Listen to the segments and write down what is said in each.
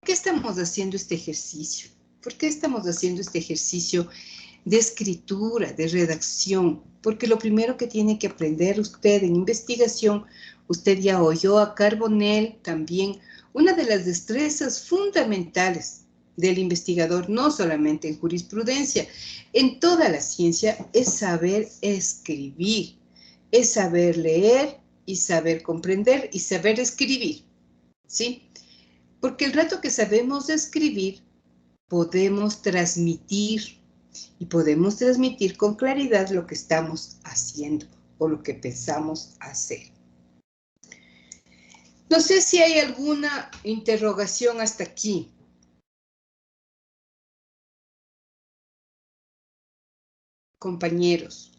qué estamos haciendo este ejercicio? ¿Por qué estamos haciendo este ejercicio de escritura, de redacción? Porque lo primero que tiene que aprender usted en investigación, usted ya oyó a Carbonell también, una de las destrezas fundamentales del investigador, no solamente en jurisprudencia, en toda la ciencia, es saber escribir, es saber leer y saber comprender y saber escribir, ¿sí? Porque el rato que sabemos escribir, podemos transmitir y podemos transmitir con claridad lo que estamos haciendo o lo que pensamos hacer. No sé si hay alguna interrogación hasta aquí. Compañeros.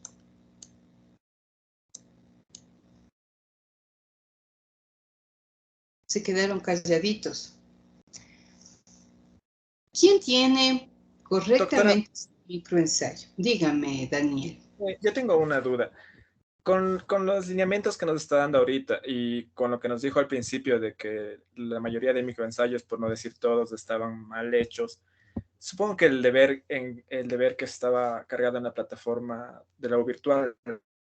Se quedaron calladitos. ¿Quién tiene correctamente su microensayo? Dígame, Daniel. Yo tengo una duda. Con los lineamientos que nos está dando ahorita y con lo que nos dijo al principio de que la mayoría de microensayos, por no decir todos, estaban mal hechos, supongo que el deber que estaba cargado en la plataforma de la U virtual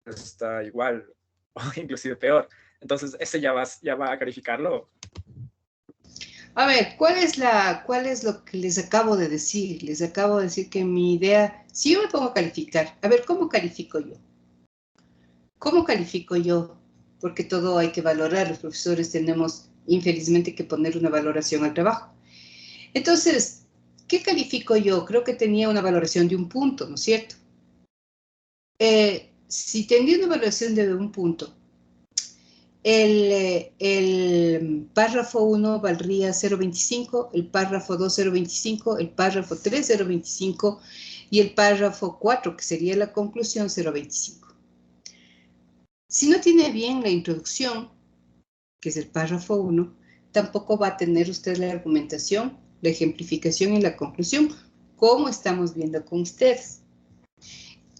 está igual o inclusive peor. Entonces, ¿ese ya va a calificarlo? A ver, ¿cuál es lo que les acabo de decir? Les acabo de decir que mi idea, si yo me pongo a calificar, a ver, ¿cómo califico yo? ¿Cómo califico yo? Porque todo hay que valorar, los profesores tenemos infelizmente que poner una valoración al trabajo. Entonces, ¿qué califico yo? Creo que tenía una valoración de 1 punto, ¿no es cierto? Si tenía una valoración de 1 punto, el párrafo 1 valdría 0.25, el párrafo 2 0.25, el párrafo 3 0.25 y el párrafo 4, que sería la conclusión, 0.25. Si no tiene bien la introducción, que es el párrafo 1, tampoco va a tener usted la argumentación, la ejemplificación y la conclusión, como estamos viendo con ustedes.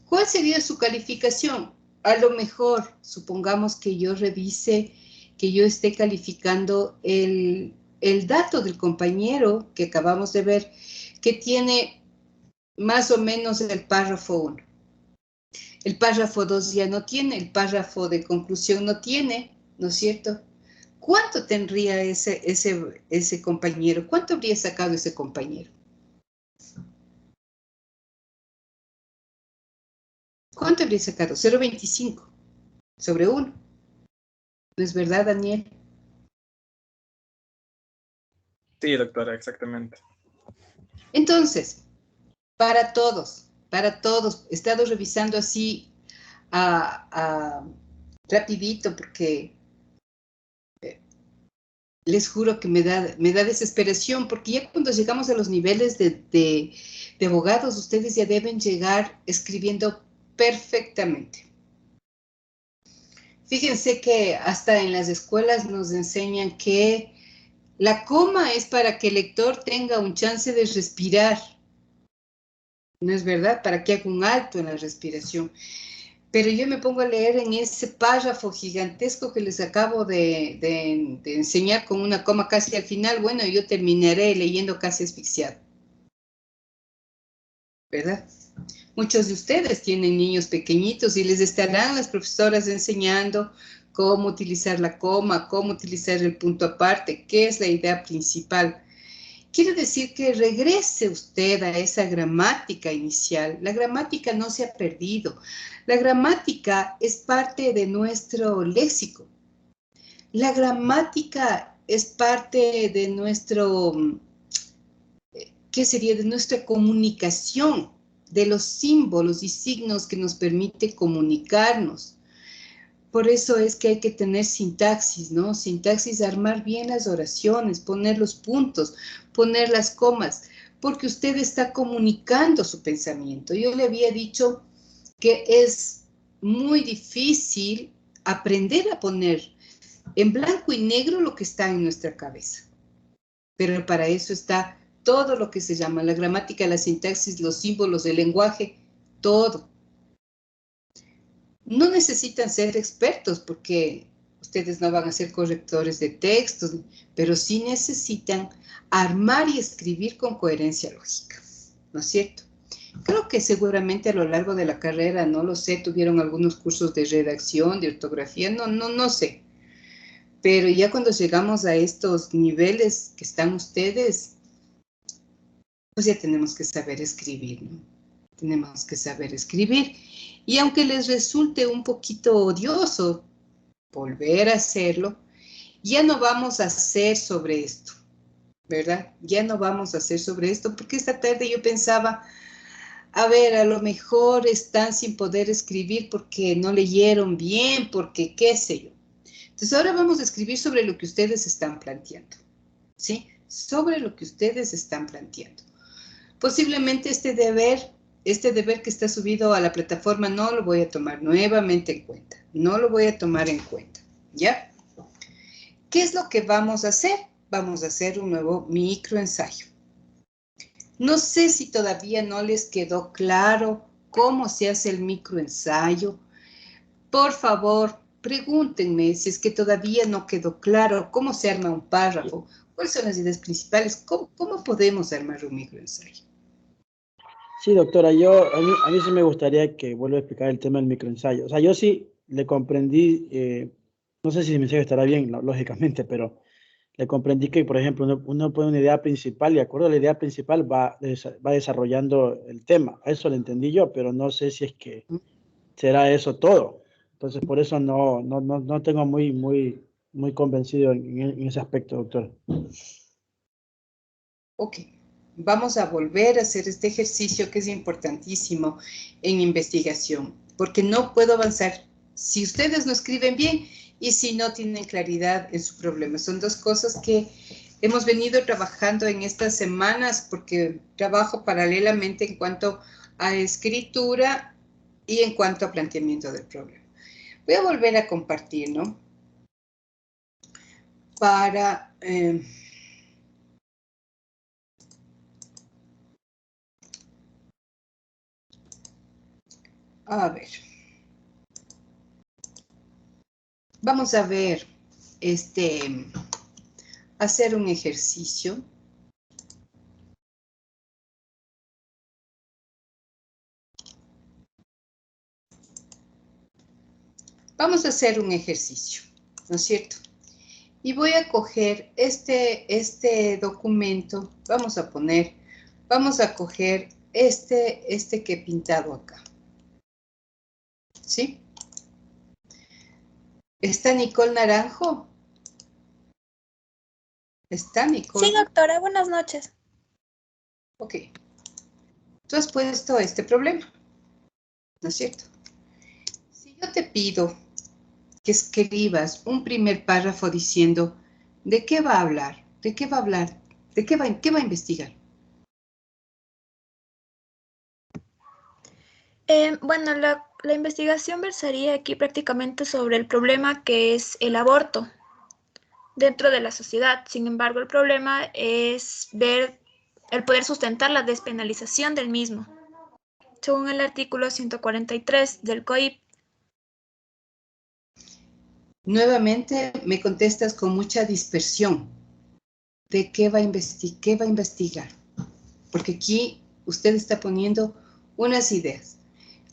¿Cuál sería su calificación? A lo mejor, supongamos que yo revise, que yo esté calificando el dato del compañero que acabamos de ver, que tiene más o menos el párrafo 1. El párrafo 2 ya no tiene, el párrafo de conclusión no tiene, ¿no es cierto? ¿Cuánto tendría ese compañero? ¿Cuánto habría sacado ese compañero? ¿Cuánto habría sacado? 0.25 sobre 1. ¿No es verdad, Daniel? Sí, doctora, exactamente. Entonces, para todos, he estado revisando así rapidito porque les juro que me da desesperación, porque ya cuando llegamos a los niveles de abogados, ustedes ya deben llegar escribiendo perfectamente. Fíjense que hasta en las escuelas nos enseñan que la coma es para que el lector tenga un chance de respirar. ¿No es verdad? Para que haga un alto en la respiración. Pero yo me pongo a leer en ese párrafo gigantesco que les acabo de enseñar con una coma casi al final. Bueno, yo terminaré leyendo casi asfixiado. ¿Verdad? Muchos de ustedes tienen niños pequeñitos y les estarán las profesoras enseñando cómo utilizar la coma, cómo utilizar el punto aparte, qué es la idea principal. Quiere decir que regrese usted a esa gramática inicial. La gramática no se ha perdido. La gramática es parte de nuestro léxico. La gramática es parte de nuestro, ¿qué sería? De nuestra comunicación, de los símbolos y signos que nos permite comunicarnos. Por eso es que hay que tener sintaxis, ¿no? Sintaxis, armar bien las oraciones, poner los puntos, poner las comas, porque usted está comunicando su pensamiento. Yo le había dicho que es muy difícil aprender a poner en blanco y negro lo que está en nuestra cabeza. Pero para eso está todo lo que se llama la gramática, la sintaxis, los símbolos, el lenguaje, todo. No necesitan ser expertos porque Ustedes no van a ser correctores de textos, pero sí necesitan armar y escribir con coherencia lógica, ¿no es cierto? Creo que seguramente a lo largo de la carrera, no lo sé, tuvieron algunos cursos de redacción, de ortografía, no sé. Pero ya cuando llegamos a estos niveles que están ustedes, pues ya tenemos que saber escribir, ¿no? Tenemos que saber escribir. Y aunque les resulte un poquito odioso volver a hacerlo, ya no vamos a hacer sobre esto, ¿verdad? Ya no vamos a hacer sobre esto, porque esta tarde yo pensaba, a ver, a lo mejor están sin poder escribir porque no leyeron bien, porque qué sé yo. Entonces ahora vamos a escribir sobre lo que ustedes están planteando, ¿sí? Sobre lo que ustedes están planteando. Posiblemente este deber que está subido a la plataforma no lo voy a tomar nuevamente en cuenta, no lo voy a tomar en cuenta, ¿ya? ¿Qué es lo que vamos a hacer? Vamos a hacer un nuevo microensayo. No sé si todavía no les quedó claro cómo se hace el microensayo. Por favor, pregúntenme si es que todavía no quedó claro cómo se arma un párrafo, cuáles son las ideas principales, cómo podemos armar un microensayo. Sí, doctora, a mí sí me gustaría que vuelva a explicar el tema del microensayo. O sea, yo sí le comprendí, no sé si el mensaje estará bien, lógicamente, pero le comprendí que, por ejemplo, uno pone una idea principal y de acuerdo a la idea principal va desarrollando el tema. Eso lo entendí yo, pero no sé si es que será eso todo. Entonces, por eso no tengo muy convencido en ese aspecto, doctora. Ok, vamos a volver a hacer este ejercicio que es importantísimo en investigación, porque no puedo avanzar si ustedes no escriben bien y si no tienen claridad en su problema. Son dos cosas que hemos venido trabajando en estas semanas porque trabajo paralelamente en cuanto a escritura y en cuanto a planteamiento del problema. Voy a volver a compartir, ¿no? Para... a ver. Vamos a ver, hacer un ejercicio. Vamos a hacer un ejercicio, ¿no es cierto? Y voy a coger este documento, vamos a coger este que he pintado acá. ¿Sí? ¿Está Nicole Naranjo? ¿Está Nicole? Sí, doctora, buenas noches. Ok. Tú has puesto este problema, ¿no es cierto? Si yo te pido que escribas un primer párrafo diciendo de qué va a hablar, de qué va a hablar, qué va a investigar. Bueno, la investigación versaría aquí prácticamente sobre el problema que es el aborto dentro de la sociedad. Sin embargo, el problema es ver el poder sustentar la despenalización del mismo, según el artículo 143 del COIP. Nuevamente me contestas con mucha dispersión. ¿De qué va a investigar? Porque aquí usted está poniendo unas ideas.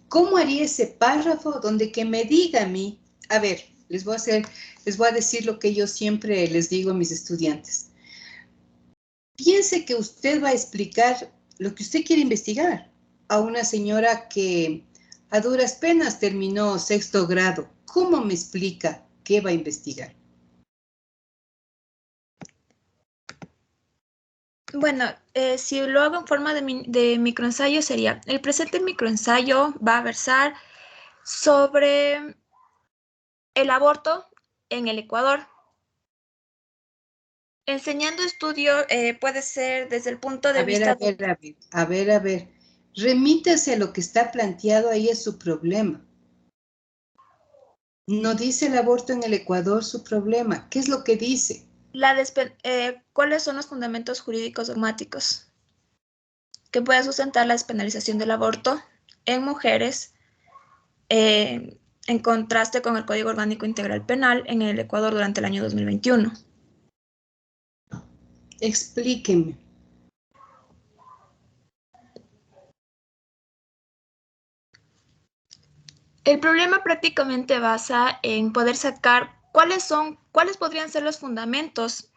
¿Cómo haría ese párrafo donde que me diga a mí? A ver, les voy a decir lo que yo siempre les digo a mis estudiantes. Piense que usted va a explicar lo que usted quiere investigar a una señora que a duras penas terminó 6º grado. ¿Cómo me explica qué va a investigar? Bueno, si lo hago en forma de microensayo sería, el presente microensayo va a versar sobre el aborto en el Ecuador. Enseñando estudio puede ser desde el punto de vista... A ver. Remítase a lo que está planteado ahí, es su problema. No dice el aborto en el Ecuador su problema. ¿Qué es lo que dice? ¿Cuáles son los fundamentos jurídicos dogmáticos que pueden sustentar la despenalización del aborto en mujeres en contraste con el Código Orgánico Integral Penal en el Ecuador durante el año 2021. Explíqueme. El problema prácticamente basa en poder sacar cuáles podrían ser los fundamentos,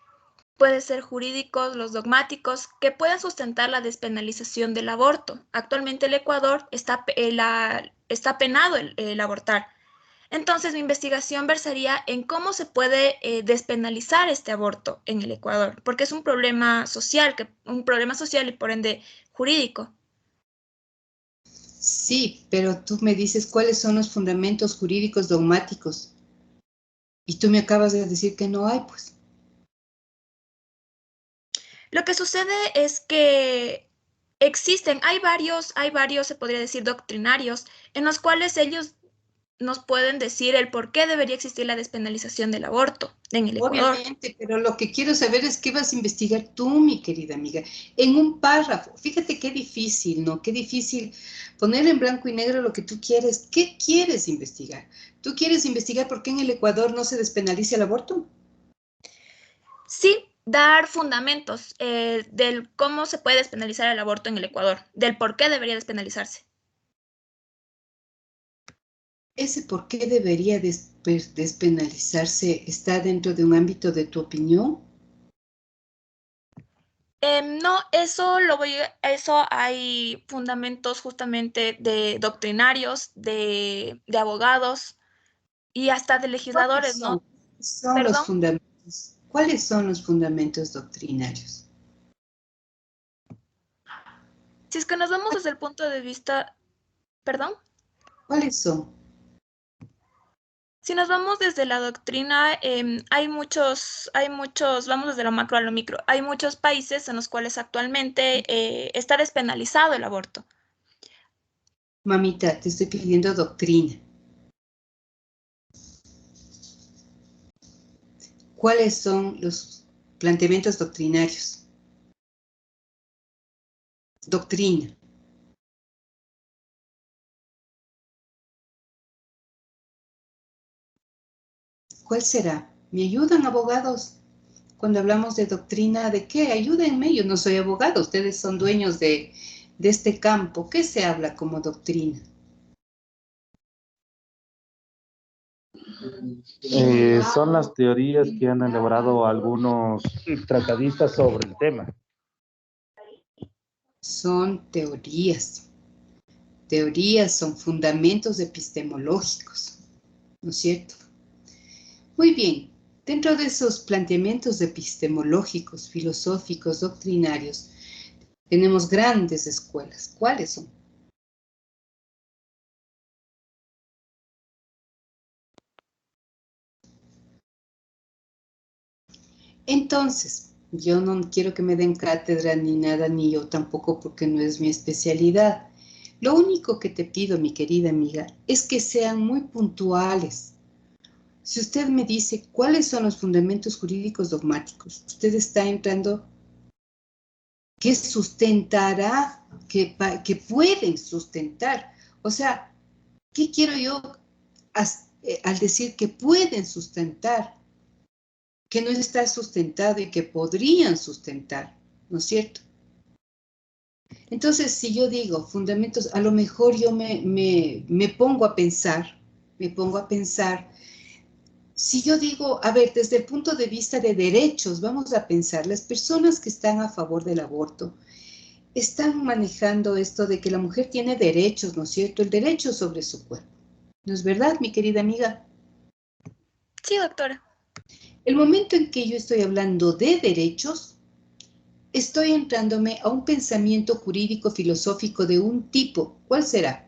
pueden ser jurídicos, los dogmáticos, que puedan sustentar la despenalización del aborto. Actualmente el Ecuador está penado el abortar. Entonces, mi investigación versaría en cómo se puede despenalizar este aborto en el Ecuador, porque es un problema social y por ende jurídico. Sí, pero tú me dices cuáles son los fundamentos jurídicos dogmáticos. Y tú me acabas de decir que no hay, pues. Lo que sucede es que hay varios, se podría decir, doctrinarios, en los cuales ellos nos pueden decir el por qué debería existir la despenalización del aborto en el Ecuador. Obviamente, pero lo que quiero saber es qué vas a investigar tú, mi querida amiga, en un párrafo. Fíjate qué difícil, ¿no? Qué difícil poner en blanco y negro lo que tú quieres. ¿Qué quieres investigar? ¿Tú quieres investigar por qué en el Ecuador no se despenaliza el aborto? Sí, dar fundamentos del cómo se puede despenalizar el aborto en el Ecuador, del por qué debería despenalizarse. ¿Ese por qué debería despenalizarse está dentro de un ámbito de tu opinión? No, eso hay fundamentos justamente de doctrinarios, de abogados y hasta de legisladores, ¿no? Son los Perdón, fundamentos? ¿Cuáles son los fundamentos doctrinarios? si es que nos vamos desde el punto de vista, perdón, ¿Cuáles son? si nos vamos desde la doctrina, vamos desde lo macro a lo micro, hay muchos países en los cuales actualmente está despenalizado el aborto. Mamita, te estoy pidiendo doctrina. ¿Cuáles son los planteamientos doctrinarios? Doctrina. ¿Cuál será? ¿Me ayudan, abogados? Cuando hablamos de doctrina, ¿de qué? Ayúdenme, yo no soy abogado, ustedes son dueños de este campo. ¿Qué se habla como doctrina? Son las teorías que han elaborado algunos tratadistas sobre el tema. Son teorías. Teorías son fundamentos epistemológicos, ¿no es cierto? Muy bien, dentro de esos planteamientos epistemológicos, filosóficos, doctrinarios, tenemos grandes escuelas. ¿Cuáles son? Entonces, yo no quiero que me den cátedra ni nada, ni yo tampoco, porque no es mi especialidad. Lo único que te pido, mi querida amiga, es que sean muy puntuales. Si usted me dice cuáles son los fundamentos jurídicos dogmáticos, usted está entrando que sustentará, que pueden sustentar. O sea, ¿qué quiero yo al decir que pueden sustentar? Que no está sustentado y que podrían sustentar, ¿no es cierto? Entonces, si yo digo fundamentos, a lo mejor yo me pongo a pensar, si yo digo, a ver, desde el punto de vista de derechos, vamos a pensar, las personas que están a favor del aborto están manejando esto de que la mujer tiene derechos, ¿no es cierto? El derecho sobre su cuerpo. ¿No es verdad, mi querida amiga? Sí, doctora. El momento en que yo estoy hablando de derechos, estoy entrándome a un pensamiento jurídico filosófico de un tipo. ¿Cuál será?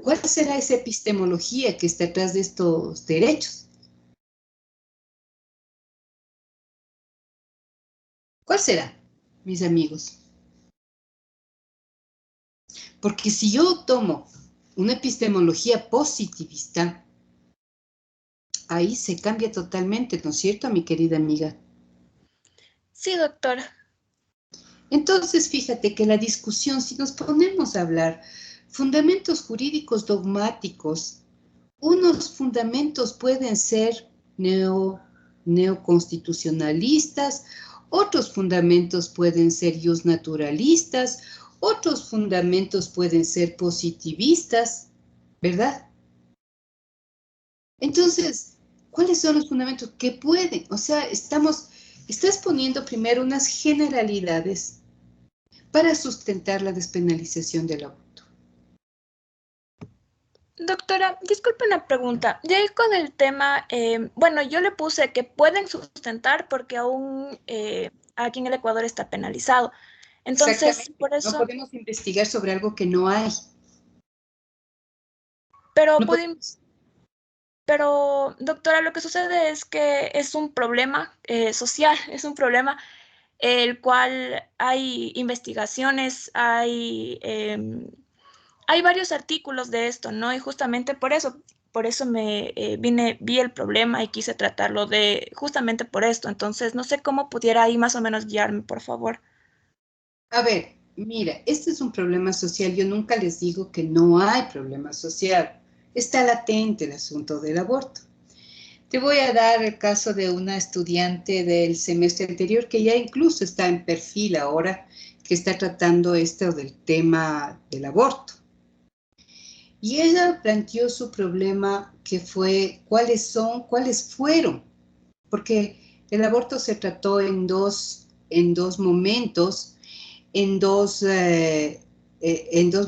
¿Cuál será esa epistemología que está atrás de estos derechos? ¿Cuál será, mis amigos? Porque si yo tomo una epistemología positivista, ahí se cambia totalmente, ¿no es cierto, mi querida amiga? Sí, doctora. Entonces, fíjate que la discusión, si nos ponemos a hablar fundamentos jurídicos dogmáticos, unos fundamentos pueden ser neoconstitucionalistas, otros fundamentos pueden ser justnaturalistas, otros fundamentos pueden ser positivistas, ¿verdad? Entonces, ¿cuáles son los fundamentos que pueden? O sea, estás poniendo primero unas generalidades para sustentar la despenalización del aborto. Doctora, disculpe una pregunta. Ya ahí con el tema, bueno, yo le puse que pueden sustentar porque aún aquí en el Ecuador está penalizado. Entonces, por eso... No podemos investigar sobre algo que no hay. Pero, no podemos. Pero, doctora, lo que sucede es que es un problema social, es un problema el cual hay investigaciones, hay varios artículos de esto, ¿no? Y justamente por eso vi el problema y quise tratarlo justamente por esto. Entonces, no sé cómo pudiera ahí más o menos guiarme, por favor. A ver, mira, este es un problema social. Yo nunca les digo que no hay problema social. Está latente el asunto del aborto. Te voy a dar el caso de una estudiante del semestre anterior que ya incluso está en perfil ahora, que está tratando esto del tema del aborto. Y ella planteó su problema que fue cuáles fueron, porque el aborto se trató en dos momentos, en dos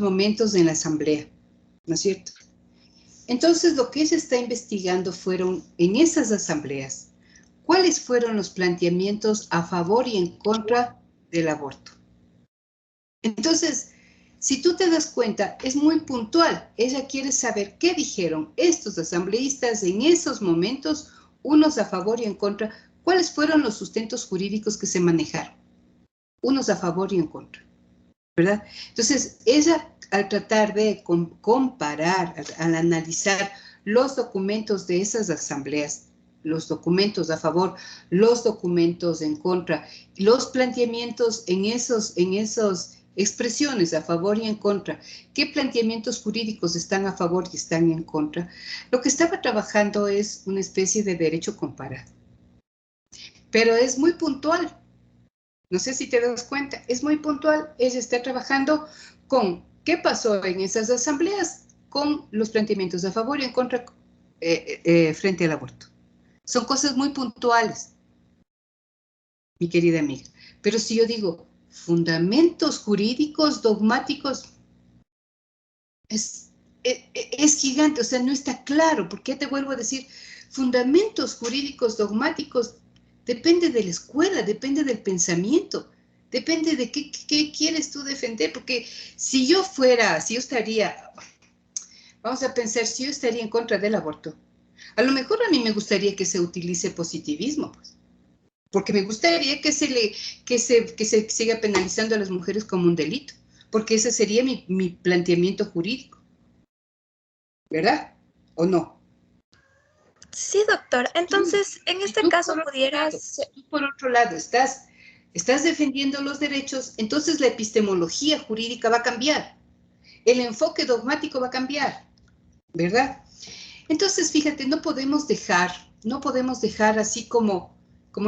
momentos en la asamblea, ¿no es cierto? Entonces, lo que ella está investigando fueron, en esas asambleas, cuáles fueron los planteamientos a favor y en contra del aborto. Entonces, si tú te das cuenta, es muy puntual. Ella quiere saber qué dijeron estos asambleístas en esos momentos, unos a favor y en contra, cuáles fueron los sustentos jurídicos que se manejaron, unos a favor y en contra, ¿verdad? Entonces, ella, al tratar de comparar, al analizar los documentos de esas asambleas, los documentos a favor, los documentos en contra, los planteamientos en esos expresiones a favor y en contra, qué planteamientos jurídicos están a favor y están en contra, lo que estaba trabajando es una especie de derecho comparado. Pero es muy puntual. No sé si te das cuenta, es muy puntual. Ella está trabajando con qué pasó en esas asambleas con los planteamientos a favor y en contra frente al aborto. Son cosas muy puntuales, mi querida amiga. Pero si yo digo fundamentos jurídicos dogmáticos, es gigante, o sea, no está claro. ¿Por qué te vuelvo a decir? Fundamentos jurídicos dogmáticos depende de la escuela, depende del pensamiento, depende de qué quieres tú defender, porque si yo estaría, vamos a pensar, si yo estaría en contra del aborto, a lo mejor a mí me gustaría que se utilice positivismo, pues, porque me gustaría que se siga penalizando a las mujeres como un delito, porque ese sería mi planteamiento jurídico, ¿verdad? ¿O no? Sí, doctor. Entonces, en este caso pudieras... Tú por otro lado estás defendiendo los derechos, entonces la epistemología jurídica va a cambiar, el enfoque dogmático va a cambiar, ¿verdad? Entonces, fíjate, no podemos dejar así como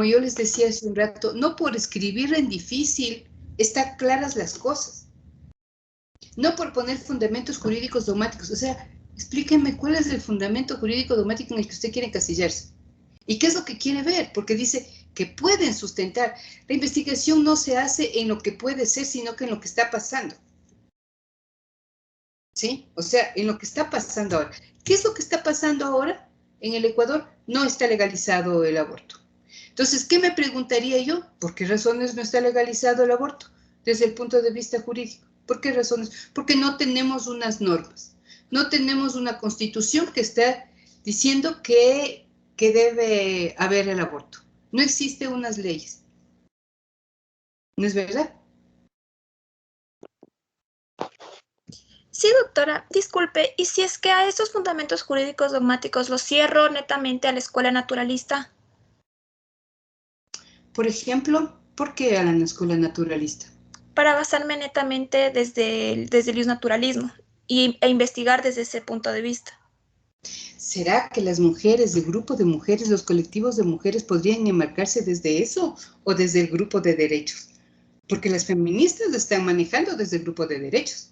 yo les decía hace un rato, no por escribir en difícil están claras las cosas, no por poner fundamentos jurídicos dogmáticos, o sea, explíquenme cuál es el fundamento jurídico dogmático en el que usted quiere encasillarse. ¿Y qué es lo que quiere ver? Porque dice que pueden sustentar. La investigación no se hace en lo que puede ser, sino que en lo que está pasando. ¿Sí? O sea, en lo que está pasando ahora. ¿Qué es lo que está pasando ahora? En el Ecuador no está legalizado el aborto. Entonces, ¿qué me preguntaría yo? ¿Por qué razones no está legalizado el aborto desde el punto de vista jurídico? ¿Por qué razones? Porque no tenemos unas normas. No tenemos una constitución que está diciendo que debe haber el aborto. No existen unas leyes. ¿No es verdad? Sí, doctora, disculpe, ¿y si es que a estos fundamentos jurídicos dogmáticos los cierro netamente a la escuela naturalista? Por ejemplo, ¿por qué a la escuela naturalista? para basarme netamente desde el naturalismo e investigar desde ese punto de vista. ¿Será que las mujeres, el grupo de mujeres, los colectivos de mujeres podrían enmarcarse desde eso o desde el grupo de derechos? Porque las feministas lo están manejando desde el grupo de derechos.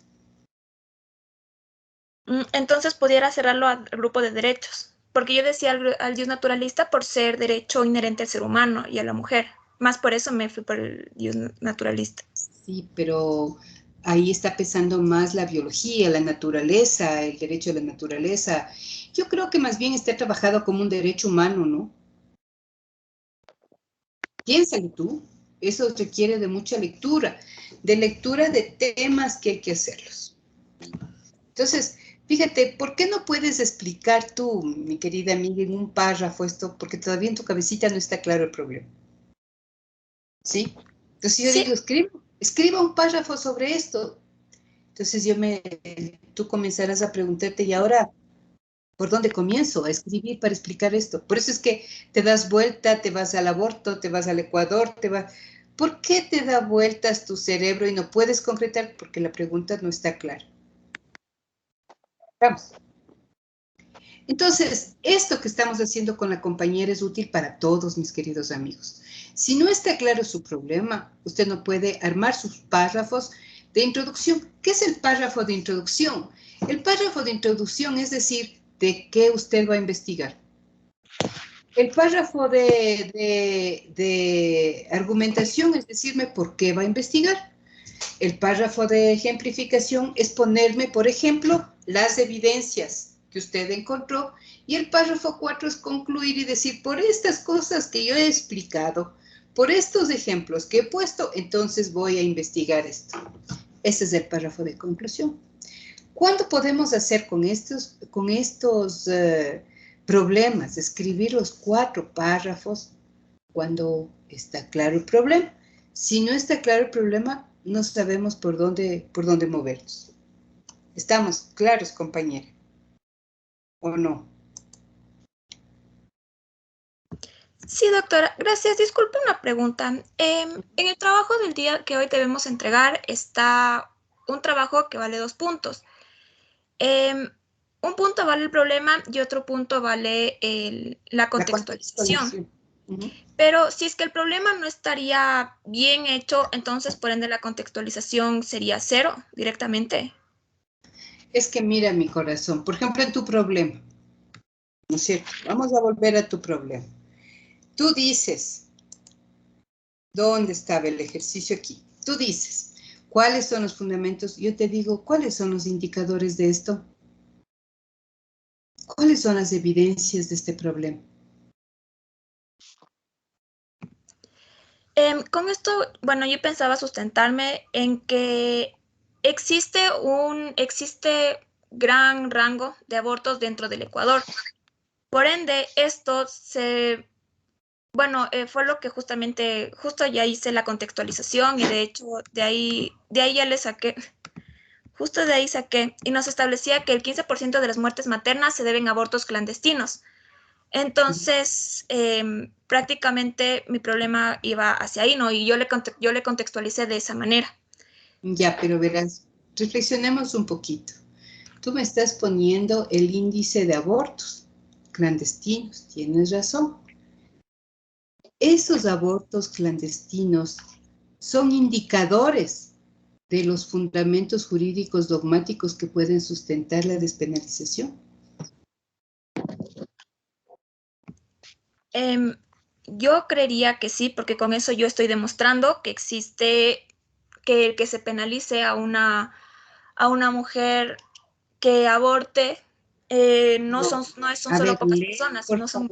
Entonces pudiera cerrarlo al grupo de derechos, porque yo decía al Dios naturalista por ser derecho inherente al ser humano y a la mujer. Más por eso me fui por el Dios naturalista. Sí, pero ahí está pesando más la biología, la naturaleza, el derecho a la naturaleza. Yo creo que más bien está trabajado como un derecho humano, ¿no? Piénsalo tú. Eso requiere de mucha lectura, de temas que hay que hacerlos. Entonces, fíjate, ¿por qué no puedes explicar tú, mi querida amiga, en un párrafo esto? Porque todavía en tu cabecita no está claro el problema. ¿Sí? Entonces yo digo, escriba un párrafo sobre esto. Entonces tú comenzarás a preguntarte, ¿y ahora por dónde comienzo a escribir para explicar esto? Por eso es que te das vuelta, te vas al aborto, te vas al Ecuador, ¿Por qué te da vueltas tu cerebro y no puedes concretar? Porque la pregunta no está clara. Vamos. Entonces, esto que estamos haciendo con la compañera es útil para todos, mis queridos amigos. Si no está claro su problema, usted no puede armar sus párrafos de introducción. ¿Qué es el párrafo de introducción? El párrafo de introducción es decir, de qué usted va a investigar. El párrafo de argumentación es decirme por qué va a investigar. El párrafo de ejemplificación es ponerme, por ejemplo, las evidencias que usted encontró. Y el párrafo 4 es concluir y decir, por estas cosas que yo he explicado, por estos ejemplos que he puesto, entonces voy a investigar esto. Ese es el párrafo de conclusión. ¿Cuándo podemos hacer con estos problemas, escribir los 4 párrafos? Cuando está claro el problema. Si no está claro el problema, no sabemos por dónde movernos. ¿Estamos claros, compañera? ¿O no? Sí, doctora. Gracias. Disculpe una pregunta. En el trabajo del día que hoy debemos entregar está un trabajo que vale 2 puntos. Un punto vale el problema y otro punto vale la contextualización. Pero si es que el problema no estaría bien hecho, entonces por ende la contextualización sería 0 directamente. Es que mira mi corazón, por ejemplo en tu problema, ¿no es cierto? Vamos a volver a tu problema. Tú dices, ¿dónde estaba el ejercicio aquí? Tú dices, ¿cuáles son los fundamentos? Yo te digo, ¿cuáles son los indicadores de esto? ¿Cuáles son las evidencias de este problema? Con esto, bueno, yo pensaba sustentarme en que existe gran rango de abortos dentro del Ecuador. Por ende, esto fue lo que justo ya hice la contextualización y de hecho de ahí ya le saqué, justo de ahí saqué, y nos establecía que el 15% de las muertes maternas se deben a abortos clandestinos. Entonces, prácticamente mi problema iba hacia ahí, ¿no? Y yo le contextualicé de esa manera. Ya, pero verás, reflexionemos un poquito. Tú me estás poniendo el índice de abortos clandestinos, tienes razón. Esos abortos clandestinos son indicadores de los fundamentos jurídicos dogmáticos que pueden sustentar la despenalización. Yo creería que sí, porque con eso yo estoy demostrando que existe, que el que se penalice a una mujer que aborte no son solo pocas personas, sino son...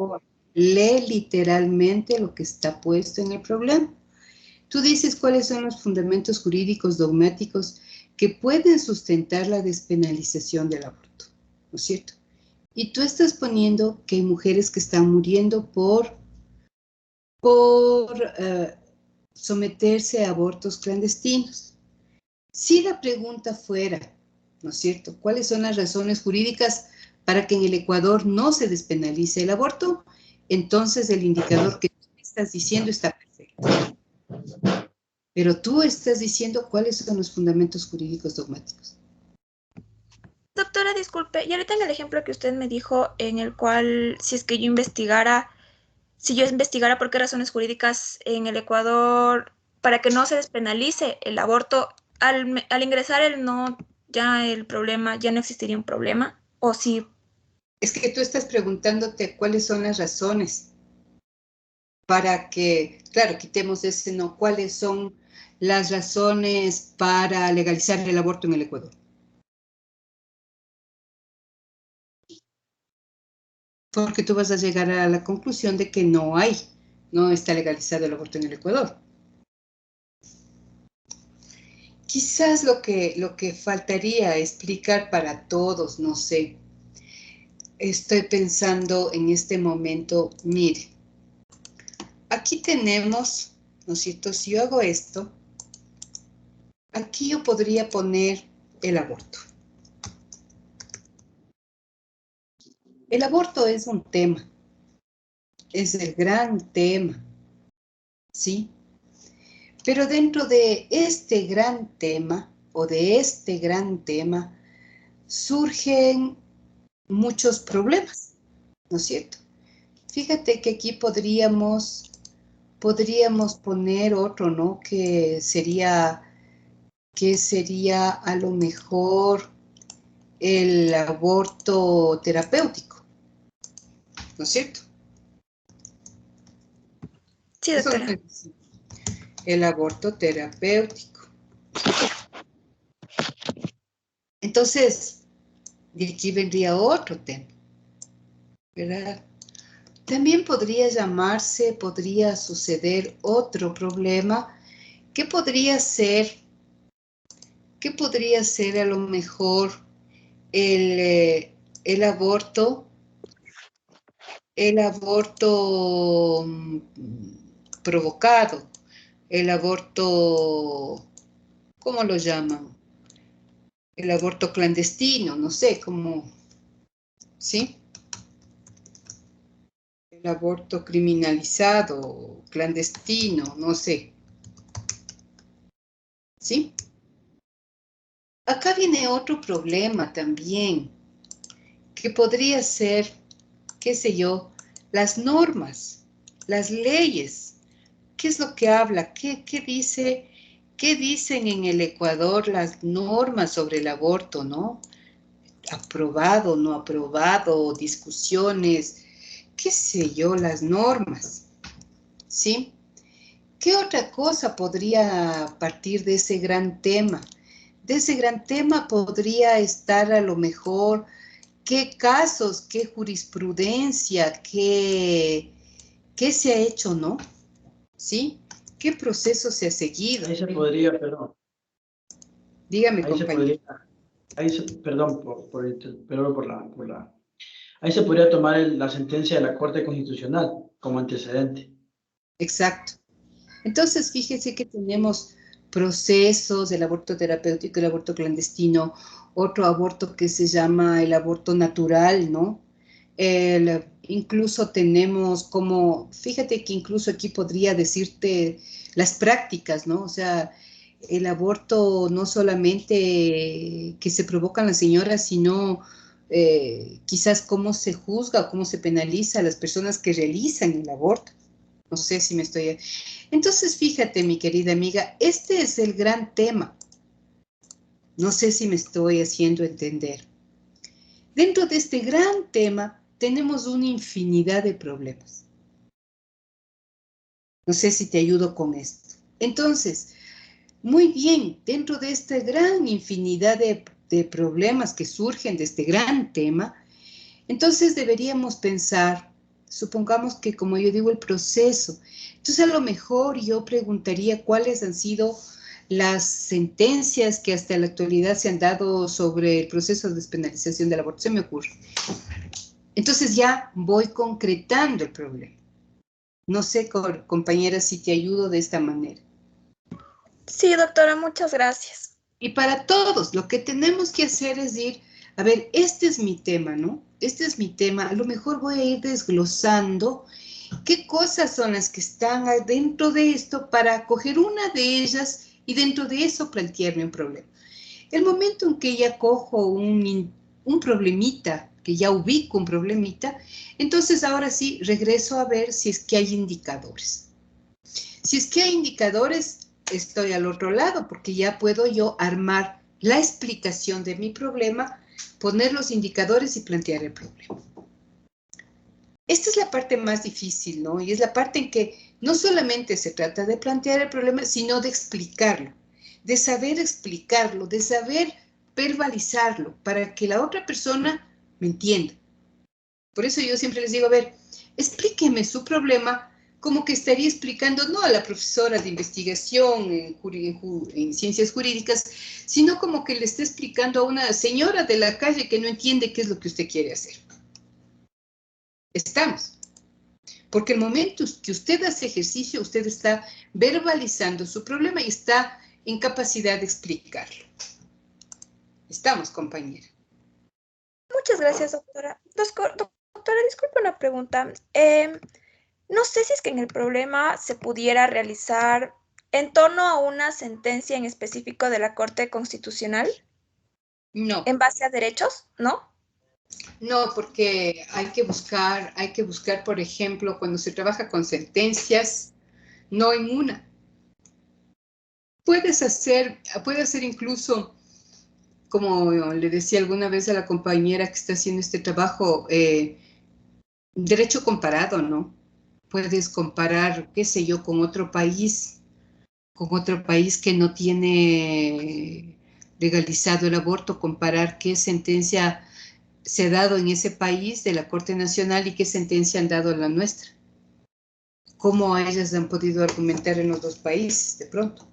Lee literalmente lo que está puesto en el problema. Tú dices cuáles son los fundamentos jurídicos dogmáticos que pueden sustentar la despenalización del aborto, ¿no es cierto? Y tú estás poniendo que hay mujeres que están muriendo por someterse a abortos clandestinos. Si la pregunta fuera, ¿no es cierto?, ¿cuáles son las razones jurídicas para que en el Ecuador no se despenalice el aborto? Entonces el indicador que tú estás diciendo está perfecto. Pero tú estás diciendo cuáles son los fundamentos jurídicos dogmáticos. Doctora, disculpe, y ahorita en el ejemplo que usted me dijo, en el cual si es que yo investigara, si yo investigara por qué razones jurídicas en el Ecuador, para que no se despenalice el aborto, al ingresar el no, ya el problema, ya no existiría un problema, o si... Es que tú estás preguntándote cuáles son las razones para que, claro, quitemos ese no, cuáles son las razones para legalizar el aborto en el Ecuador. Porque tú vas a llegar a la conclusión de que no está legalizado el aborto en el Ecuador. Quizás lo que faltaría explicar para todos, no sé, estoy pensando en este momento, mire, aquí tenemos, ¿no es cierto? Si yo hago esto, aquí yo podría poner el aborto. El aborto es un tema, es el gran tema, ¿sí? Pero dentro de este gran tema, o de este gran tema, surgen muchos problemas, ¿no es cierto? Fíjate que aquí podríamos poner otro, ¿no? Que sería a lo mejor el aborto terapéutico, ¿no es cierto? Sí, Eso doctora. es el aborto terapéutico. Entonces, de aquí vendría otro tema, ¿verdad? También podría suceder otro problema que podría ser a lo mejor el aborto provocado, el aborto, ¿cómo lo llaman? El aborto clandestino, no sé cómo, ¿sí? El aborto criminalizado, clandestino, no sé. ¿Sí? Acá viene otro problema también, que podría ser, qué sé yo, las normas, las leyes. ¿Qué es lo que habla? ¿Qué dicen en el Ecuador las normas sobre el aborto, no? Aprobado, no aprobado, discusiones, qué sé yo, las normas, ¿sí? ¿Qué otra cosa podría partir de ese gran tema? De ese gran tema podría estar a lo mejor qué casos, qué jurisprudencia, qué se ha hecho, ¿no? ¿Sí? ¿Qué proceso se ha seguido? Ahí se podría, perdón. Dígame, Ahí compañero. perdón ahí se podría tomar la sentencia de la Corte Constitucional como antecedente. Exacto. Entonces, fíjese que tenemos procesos, el aborto terapéutico, el aborto clandestino, otro aborto que se llama el aborto natural, ¿no? Incluso tenemos como, fíjate que incluso aquí podría decirte las prácticas, ¿no? O sea, el aborto no solamente que se provocan las señoras, sino quizás cómo se juzga o cómo se penaliza a las personas que realizan el aborto. No sé si me estoy... Entonces, fíjate, mi querida amiga, este es el gran tema. No sé si me estoy haciendo entender. Dentro de este gran tema tenemos una infinidad de problemas. No sé si te ayudo con esto. Entonces, muy bien, dentro de esta gran infinidad de problemas que surgen de este gran tema, entonces deberíamos pensar, supongamos que como yo digo, el proceso. Entonces a lo mejor yo preguntaría cuáles han sido las sentencias que hasta la actualidad se han dado sobre el proceso de despenalización del aborto, se me ocurre. Entonces ya voy concretando el problema. No sé, compañera, si te ayudo de esta manera. Sí, doctora, muchas gracias. Y para todos, lo que tenemos que hacer es ir, a ver, este es mi tema, ¿no? Este es mi tema. A lo mejor voy a ir desglosando ¿Qué cosas son las que están dentro de esto para coger una de ellas y dentro de eso plantearme un problema? El momento en que ya cojo un problemita, que ya ubico un problemita, entonces ahora sí regreso a ver si es que hay indicadores. Si es que hay indicadores, estoy al otro lado, porque ya puedo yo armar la explicación de mi problema, poner los indicadores y plantear el problema. Esta es la parte más difícil, ¿no? Y es la parte en que no solamente se trata de plantear el problema, sino de explicarlo, de saber explicarlo, de saber verbalizarlo, para que la otra persona me entienda. Por eso yo siempre les digo, a ver, explíqueme su problema como que estaría explicando no a la profesora de investigación en ciencias jurídicas, sino como que le está explicando a una señora de la calle que no entiende qué es lo que usted quiere hacer. Estamos. Porque el momento que usted hace ejercicio, usted está verbalizando su problema y está en capacidad de explicarlo. Estamos, compañera. Muchas gracias, doctora. Doctora, disculpe una pregunta. No sé si es que en el problema se pudiera realizar en torno a una sentencia en específico de la Corte Constitucional. No. ¿En base a derechos? ¿No? No, porque hay que buscar, por ejemplo, cuando se trabaja con sentencias, no en una. Puede hacer incluso, como le decía alguna vez a la compañera que está haciendo este trabajo, derecho comparado, ¿no? Puedes comparar, qué sé yo, con otro país que no tiene legalizado el aborto, comparar qué sentencia se ha dado en ese país de la Corte Nacional y qué sentencia han dado en la nuestra. ¿Cómo ellas han podido argumentar en los dos países de pronto?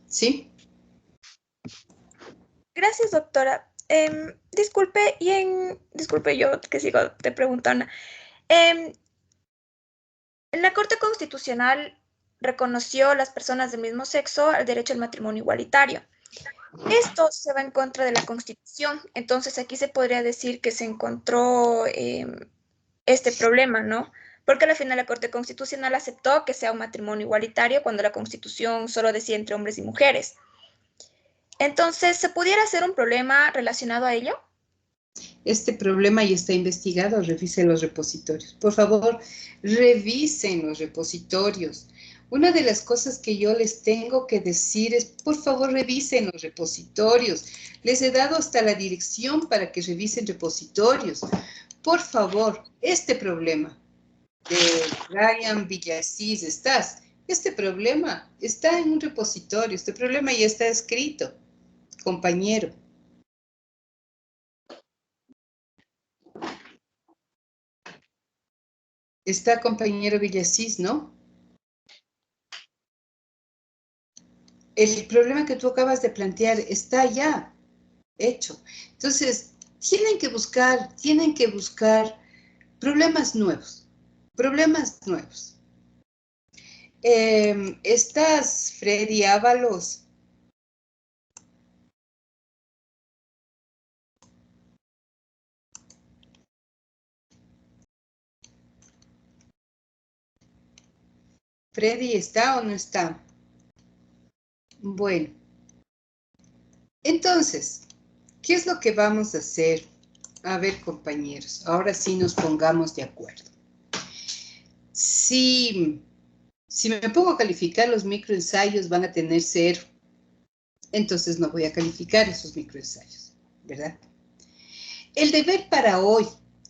¿Sí? Gracias, doctora. Disculpe, yo que sigo te preguntando. La Corte Constitucional reconoció a las personas del mismo sexo el derecho al matrimonio igualitario. Esto se va en contra de la Constitución, entonces aquí se podría decir que se encontró este problema, ¿no? Porque al final la Corte Constitucional aceptó que sea un matrimonio igualitario cuando la Constitución solo decía entre hombres y mujeres. Entonces, ¿se pudiera hacer un problema relacionado a ello? Este problema ya está investigado, revisen los repositorios. Por favor, revisen los repositorios. Una de las cosas que yo les tengo que decir es, por favor, revisen los repositorios. Les he dado hasta la dirección para que revisen repositorios. Por favor, este problema de Ryan Villasís, este problema está en un repositorio, este problema ya está escrito, compañero. Está, compañero Villasís, ¿no? El problema que tú acabas de plantear está ya hecho. Entonces, tienen que buscar problemas nuevos, Estás, Freddy Ábalos. ¿Freddy está o no está? Bueno. Entonces, ¿qué es lo que vamos a hacer? A ver, compañeros, ahora sí nos pongamos de acuerdo. Si me pongo a calificar los microensayos, van a tener 0. Entonces no voy a calificar esos microensayos, ¿verdad? El deber para hoy,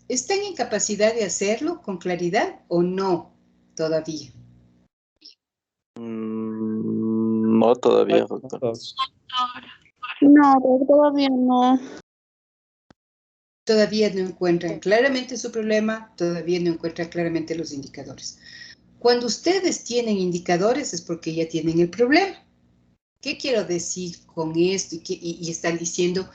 ¿están en capacidad de hacerlo con claridad o no todavía? No, todavía, doctor. No, todavía no. Todavía no encuentran claramente su problema, todavía no encuentran claramente los indicadores. Cuando ustedes tienen indicadores es porque ya tienen el problema. ¿Qué quiero decir con esto? Y están diciendo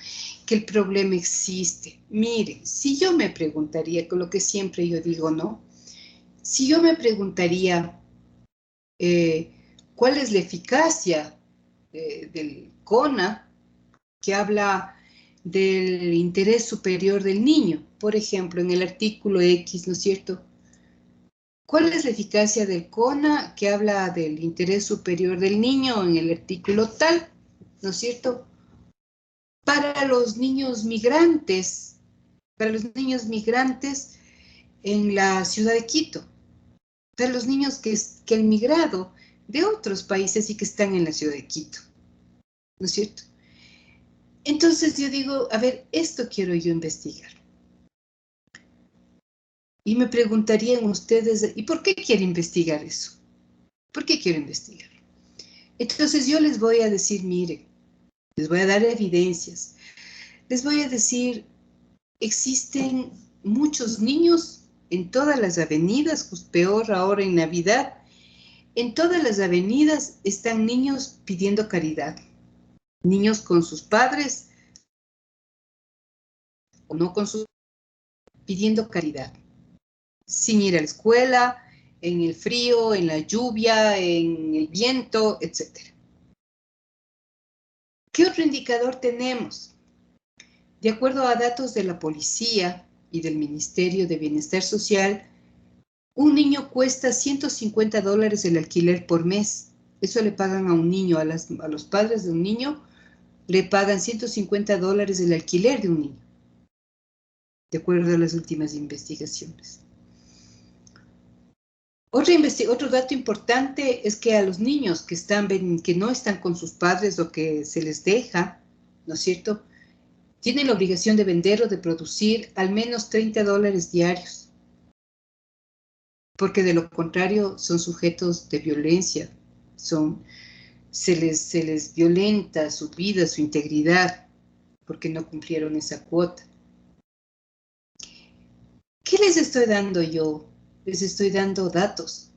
que el problema existe. Miren, si yo me preguntaría, con lo que siempre yo digo, ¿no? Si yo me preguntaría cuál es la eficacia del CONA, que habla del interés superior del niño. Por ejemplo, en el artículo X, ¿no es cierto? ¿Cuál es la eficacia del CONA que habla del interés superior del niño en el artículo tal? ¿No es cierto? Para los niños migrantes en la ciudad de Quito, para los niños que han migrado de otros países y que están en la ciudad de Quito, ¿no es cierto? Entonces yo digo, a ver, esto quiero yo investigar. Y me preguntarían ustedes, ¿y por qué quiere investigar eso? ¿Por qué quiero investigar? Entonces yo les voy a decir, miren, les voy a dar evidencias. Les voy a decir, existen muchos niños en todas las avenidas, pues peor ahora en Navidad. En todas las avenidas están niños pidiendo caridad. Niños con sus padres o no con sus pidiendo caridad. Sin ir a la escuela, en el frío, en la lluvia, en el viento, etc. ¿Qué otro indicador tenemos? De acuerdo a datos de la policía y del Ministerio de Bienestar Social, un niño cuesta $150 el alquiler por mes. Eso le pagan a un niño, a los padres de un niño, le pagan $150 el alquiler de un niño, de acuerdo a las últimas investigaciones. Otro dato importante es que a los niños que no están con sus padres o que se les deja, ¿no es cierto?, tienen la obligación de vender o de producir al menos $30 diarios, porque de lo contrario son sujetos de violencia, se les violenta su vida, su integridad, porque no cumplieron esa cuota. ¿Qué les estoy dando yo? Les estoy dando datos.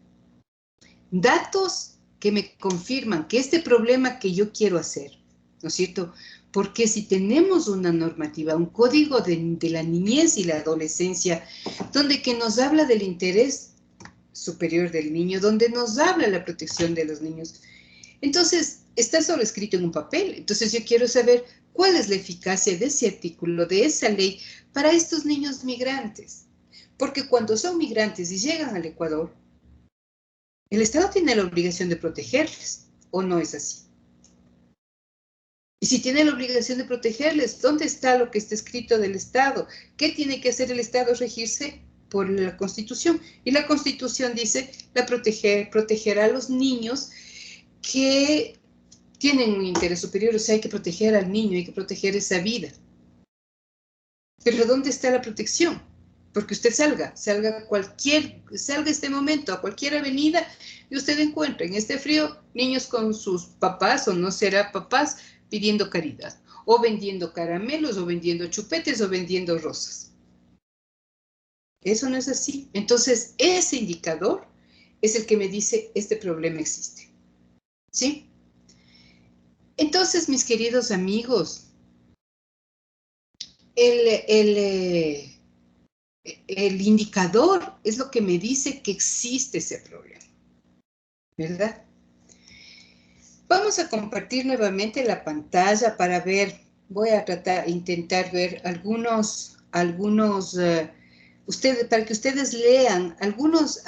Datos que me confirman que este problema que yo quiero hacer, ¿no es cierto? Porque si tenemos una normativa, un código de la niñez y la adolescencia, donde que nos habla del interés superior del niño, donde nos habla la protección de los niños, entonces está solo escrito en un papel. Entonces yo quiero saber cuál es la eficacia de ese artículo, de esa ley, para estos niños migrantes. Porque cuando son migrantes y llegan al Ecuador, el Estado tiene la obligación de protegerles, ¿o no es así? Y si tiene la obligación de protegerles, ¿dónde está lo que está escrito del Estado? ¿Qué tiene que hacer el Estado? Regirse por la Constitución. Y la Constitución dice proteger a los niños que tienen un interés superior, o sea, hay que proteger al niño, hay que proteger esa vida. Pero ¿dónde está la protección? Porque usted salga este momento a cualquier avenida y usted encuentra en este frío niños con sus papás o no será papás pidiendo caridad, o vendiendo caramelos, o vendiendo chupetes, o vendiendo rosas. Eso no es así. Entonces, ese indicador es el que me dice, este problema existe. ¿Sí? Entonces, mis queridos amigos, el indicador es lo que me dice que existe ese problema, ¿verdad? Vamos a compartir nuevamente la pantalla para ver, voy a intentar ver para que ustedes lean algunos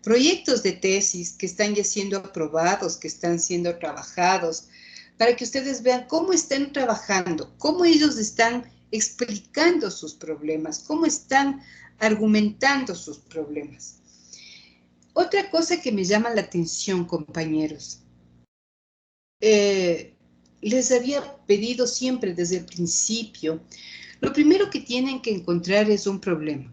proyectos de tesis que están ya siendo aprobados, que están siendo trabajados, para que ustedes vean cómo están trabajando, cómo ellos están explicando sus problemas, cómo están argumentando sus problemas. Otra cosa que me llama la atención, compañeros, les había pedido siempre desde el principio, lo primero que tienen que encontrar es un problema.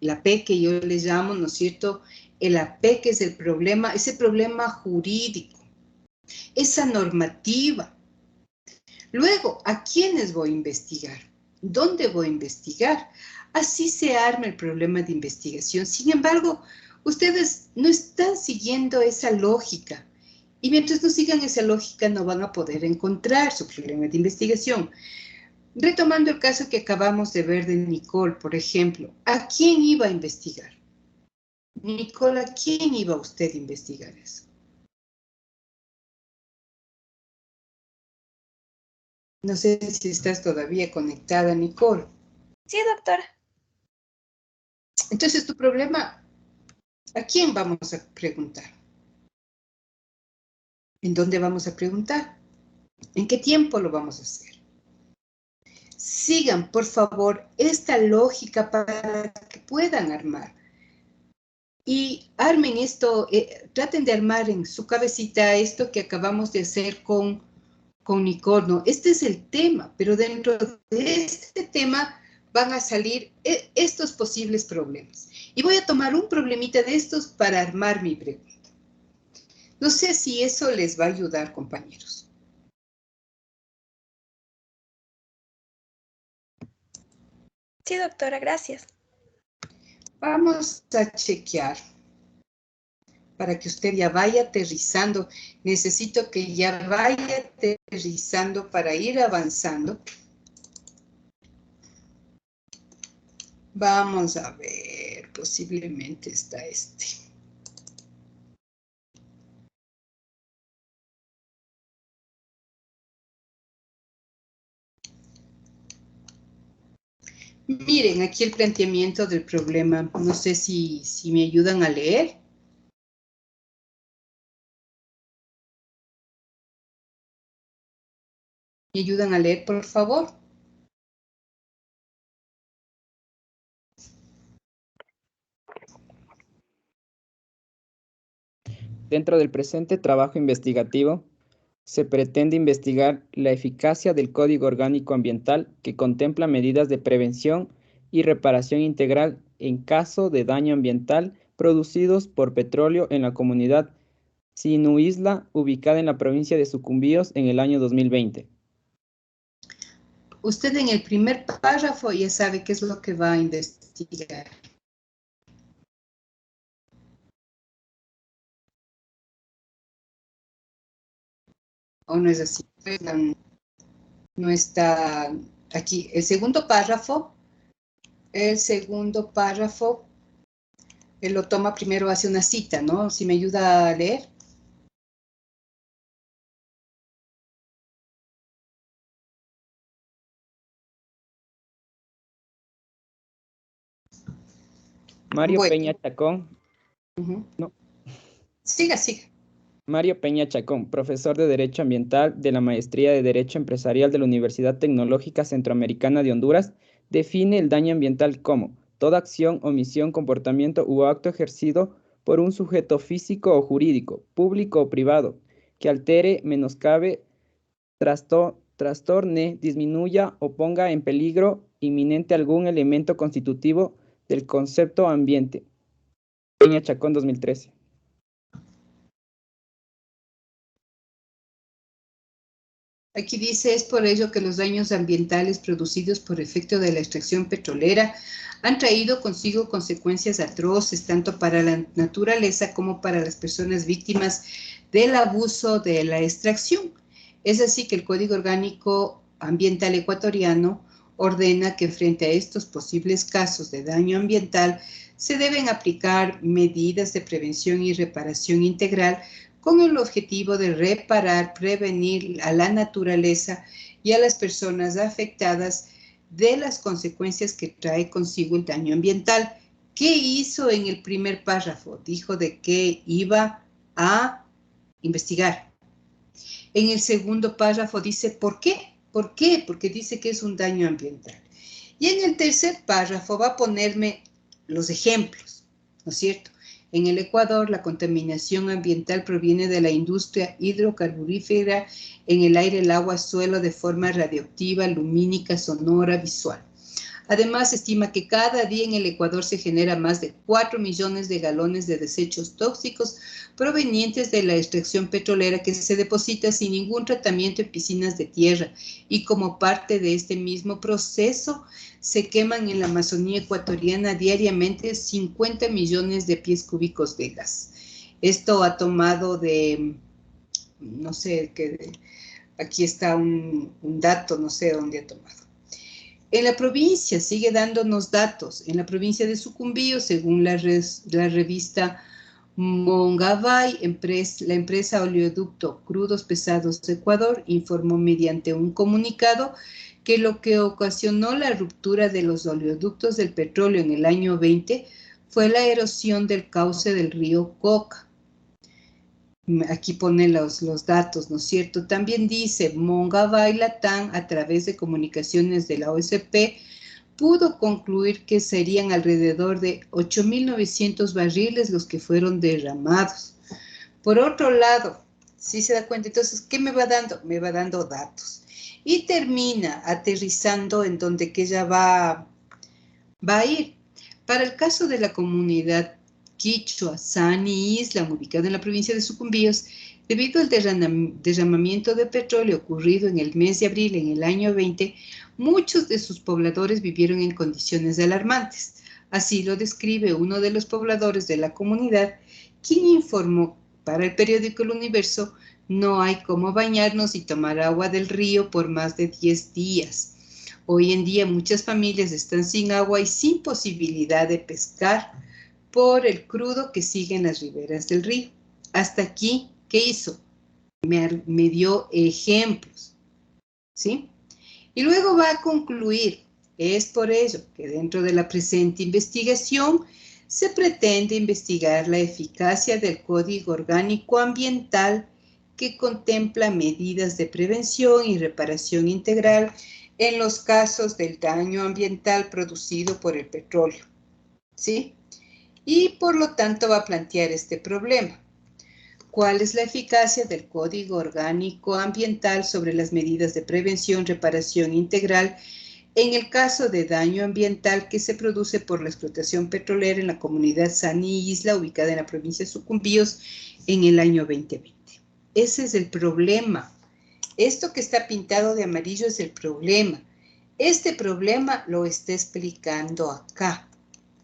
La P que yo les llamo, ¿no es cierto? El AP que es el problema, ese problema jurídico, esa normativa. Luego, ¿a quiénes voy a investigar? ¿Dónde voy a investigar? Así se arma el problema de investigación. Sin embargo, ustedes no están siguiendo esa lógica. Y mientras no sigan esa lógica, no van a poder encontrar su problema de investigación. Retomando el caso que acabamos de ver de Nicole, por ejemplo, ¿a quién iba a investigar? Nicole, ¿a quién iba usted a investigar eso? No sé si estás todavía conectada, Nicole. Sí, doctora. Entonces, tu problema, ¿a quién vamos a preguntar? ¿En dónde vamos a preguntar? ¿En qué tiempo lo vamos a hacer? Sigan, por favor, esta lógica para que puedan armar. Y armen esto, traten de armar en su cabecita esto que acabamos de hacer con Nicole, ¿no? Este es el tema, pero dentro de este tema van a salir estos posibles problemas. Y voy a tomar un problemita de estos para armar mi pregunta. No sé si eso les va a ayudar, compañeros. Sí, doctora, gracias. Vamos a chequear para que usted ya vaya aterrizando. Necesito que ya vaya aterrizando para ir avanzando. Vamos a ver, posiblemente está este. Miren, aquí el planteamiento del problema. No sé si me ayudan a leer. ¿Me ayudan a leer, por favor? Dentro del presente trabajo investigativo, se pretende investigar la eficacia del Código Orgánico Ambiental que contempla medidas de prevención y reparación integral en caso de daño ambiental producidos por petróleo en la comunidad Sinuisla, ubicada en la provincia de Sucumbíos en el año 2020. Usted en el primer párrafo ya sabe qué es lo que va a investigar. ¿O no es así? No está aquí. El segundo párrafo, él lo toma primero, hace una cita, ¿no? Si me ayuda a leer. Mario Bueno. Peña Chacón. No. Siga. Mario Peña Chacón, profesor de Derecho Ambiental de la Maestría de Derecho Empresarial de la Universidad Tecnológica Centroamericana de Honduras, define el daño ambiental como toda acción, omisión, comportamiento u acto ejercido por un sujeto físico o jurídico, público o privado, que altere, menoscabe, trastorne, disminuya o ponga en peligro inminente algún elemento constitutivo del concepto ambiente. Peña Chacón, 2013. Aquí dice, es por ello que los daños ambientales producidos por efecto de la extracción petrolera han traído consigo consecuencias atroces tanto para la naturaleza como para las personas víctimas del abuso de la extracción. Es así que el Código Orgánico Ambiental Ecuatoriano ordena que frente a estos posibles casos de daño ambiental se deben aplicar medidas de prevención y reparación integral con el objetivo de reparar, prevenir a la naturaleza y a las personas afectadas de las consecuencias que trae consigo el daño ambiental. ¿Qué hizo en el primer párrafo? Dijo de que iba a investigar. En el segundo párrafo dice, ¿por qué? ¿Por qué? Porque dice que es un daño ambiental. Y en el tercer párrafo va a ponerme los ejemplos, ¿no es cierto? En el Ecuador, la contaminación ambiental proviene de la industria hidrocarburífera en el aire, el agua, suelo de forma radioactiva, lumínica, sonora, visual. Además, se estima que cada día en el Ecuador se genera más de 4 millones de galones de desechos tóxicos provenientes de la extracción petrolera que se deposita sin ningún tratamiento en piscinas de tierra y como parte de este mismo proceso se queman en la Amazonía ecuatoriana diariamente 50 millones de pies cúbicos de gas. Esto ha tomado de, no sé, aquí está un dato, no sé dónde ha tomado. En la provincia, sigue dándonos datos, en la provincia de Sucumbíos, según la revista Mongabay, la empresa Oleoducto Crudos Pesados de Ecuador, informó mediante un comunicado que lo que ocasionó la ruptura de los oleoductos del petróleo en el año 20 fue la erosión del cauce del río Coca. Aquí pone los datos, ¿no es cierto? También dice, Mongabay Latam, a través de comunicaciones de la OSP, pudo concluir que serían alrededor de 8.900 barriles los que fueron derramados. Por otro lado, ¿sí se da cuenta? Entonces, ¿qué me va dando? Me va dando datos. Y termina aterrizando en donde que ella va a ir. Para el caso de la comunidad quichua, Sani Islam, ubicada en la provincia de Sucumbíos, debido al derramamiento de petróleo ocurrido en el mes de abril en el año 20, muchos de sus pobladores vivieron en condiciones alarmantes. Así lo describe uno de los pobladores de la comunidad, quien informó para el periódico El Universo: no hay cómo bañarnos y tomar agua del río por más de 10 días. Hoy en día muchas familias están sin agua y sin posibilidad de pescar por el crudo que sigue en las riberas del río. Hasta aquí, ¿qué hizo? Me dio ejemplos, ¿sí? Y luego va a concluir, es por ello que dentro de la presente investigación se pretende investigar la eficacia del Código Orgánico Ambiental que contempla medidas de prevención y reparación integral en los casos del daño ambiental producido por el petróleo, ¿sí? Y por lo tanto va a plantear este problema. ¿Cuál es la eficacia del Código Orgánico Ambiental sobre las medidas de prevención, reparación integral en el caso de daño ambiental que se produce por la explotación petrolera en la comunidad Sani Isla, ubicada en la provincia de Sucumbíos, en el año 2020? Ese es el problema. Esto que está pintado de amarillo es el problema. Este problema lo está explicando acá.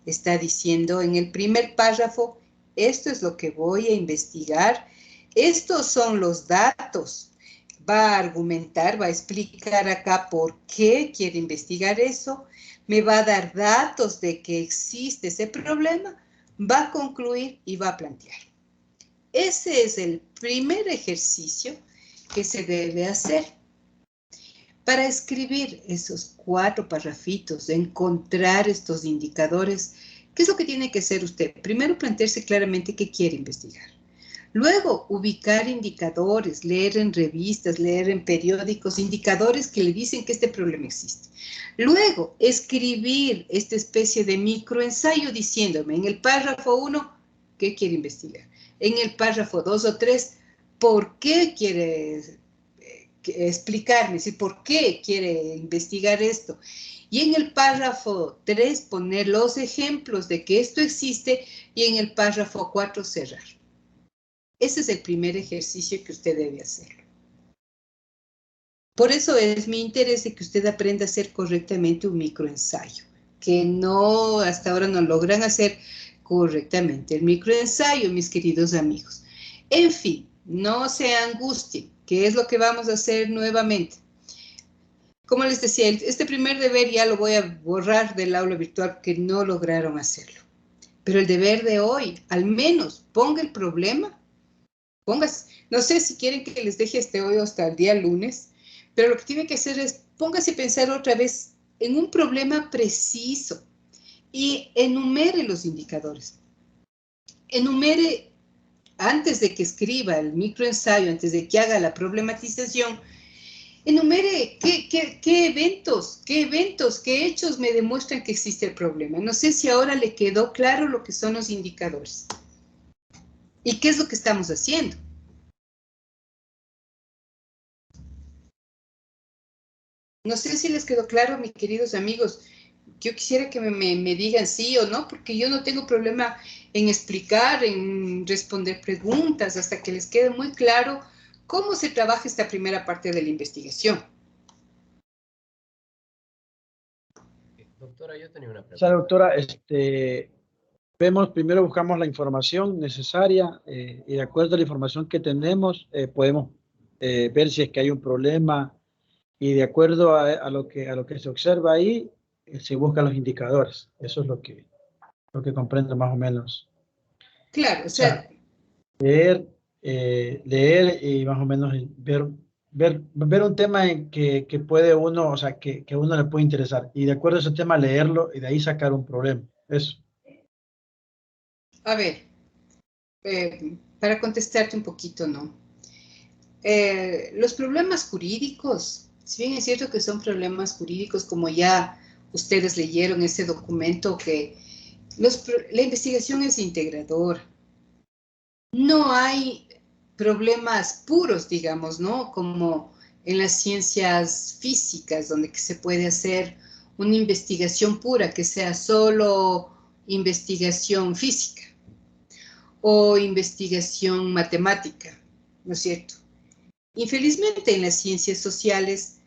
Está diciendo en el primer párrafo: esto es lo que voy a investigar, estos son los datos. Va a argumentar, va a explicar acá por qué quiere investigar eso, me va a dar datos de que existe ese problema, va a concluir y va a plantear. Ese es el primer ejercicio que se debe hacer. Para escribir esos 4 parrafitos, encontrar estos indicadores, ¿qué es lo que tiene que hacer usted? Primero, plantearse claramente qué quiere investigar. Luego, ubicar indicadores, leer en revistas, leer en periódicos, indicadores que le dicen que este problema existe. Luego, escribir esta especie de microensayo diciéndome en el párrafo 1, ¿qué quiere investigar? En el párrafo 2 o 3, ¿por qué quiere explicarme? ¿Sí? ¿Por qué quiere investigar esto? Y en el párrafo 3 poner los ejemplos de que esto existe y en el párrafo 4 cerrar. Ese es el primer ejercicio que usted debe hacer. Por eso es mi interés de que usted aprenda a hacer correctamente un microensayo, que no, hasta ahora no logran hacer correctamente el microensayo, mis queridos amigos. En fin, no se angustien, que es lo que vamos a hacer nuevamente. Como les decía, este primer deber ya lo voy a borrar del aula virtual porque no lograron hacerlo. Pero el deber de hoy, al menos ponga el problema. No sé si quieren que les deje hoy hasta el día lunes, pero lo que tiene que hacer es póngase a pensar otra vez en un problema preciso y enumere los indicadores. Enumere antes de que escriba el microensayo, antes de que haga la problematización, enumere qué eventos, qué hechos me demuestran que existe el problema. No sé si ahora le quedó claro lo que son los indicadores. ¿Y qué es lo que estamos haciendo? No sé si les quedó claro, mis queridos amigos. Yo quisiera que me digan sí o no, porque yo no tengo problema en explicar, en responder preguntas, hasta que les quede muy claro cómo se trabaja esta primera parte de la investigación. Doctora, yo tenía una pregunta. O sea, doctora, primero buscamos la información necesaria y de acuerdo a la información que tenemos podemos ver si es que hay un problema y de acuerdo a lo que se observa ahí se buscan los indicadores. Eso es lo que comprendo más o menos. Claro, o sea, leer y más o menos ver un tema en que puede uno, o sea, que uno le puede interesar. Y de acuerdo a ese tema, leerlo y de ahí sacar un problema. Eso. a ver, para contestarte un poquito, ¿no? Los problemas jurídicos, si bien es cierto que son problemas jurídicos, como ya ustedes leyeron ese documento, que la investigación es integradora. No hay problemas puros, digamos, ¿no? Como en las ciencias físicas, donde se puede hacer una investigación pura, que sea solo investigación física o investigación matemática, ¿no es cierto? Infelizmente, en las ciencias sociales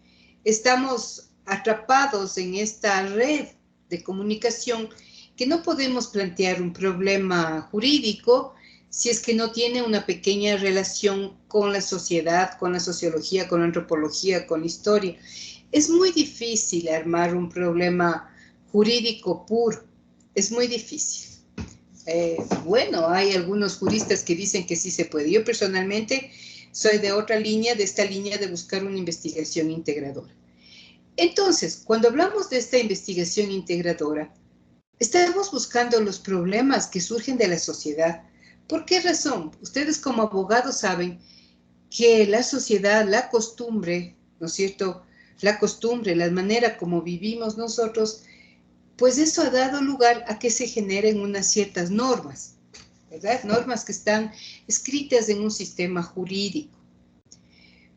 estamos atrapados en esta red de comunicación que no podemos plantear un problema jurídico si es que no tiene una pequeña relación con la sociedad, con la sociología, con la antropología, con la historia. Es muy difícil armar un problema jurídico puro, es muy difícil. Bueno, hay algunos juristas que dicen que sí se puede. Yo personalmente soy de otra línea, de esta línea de buscar una investigación integradora. Entonces, cuando hablamos de esta investigación integradora, estamos buscando los problemas que surgen de la sociedad. ¿Por qué razón? Ustedes como abogados saben que la sociedad, la costumbre, ¿no es cierto? La costumbre, la manera como vivimos nosotros, pues eso ha dado lugar a que se generen unas ciertas normas, ¿verdad? Normas que están escritas en un sistema jurídico.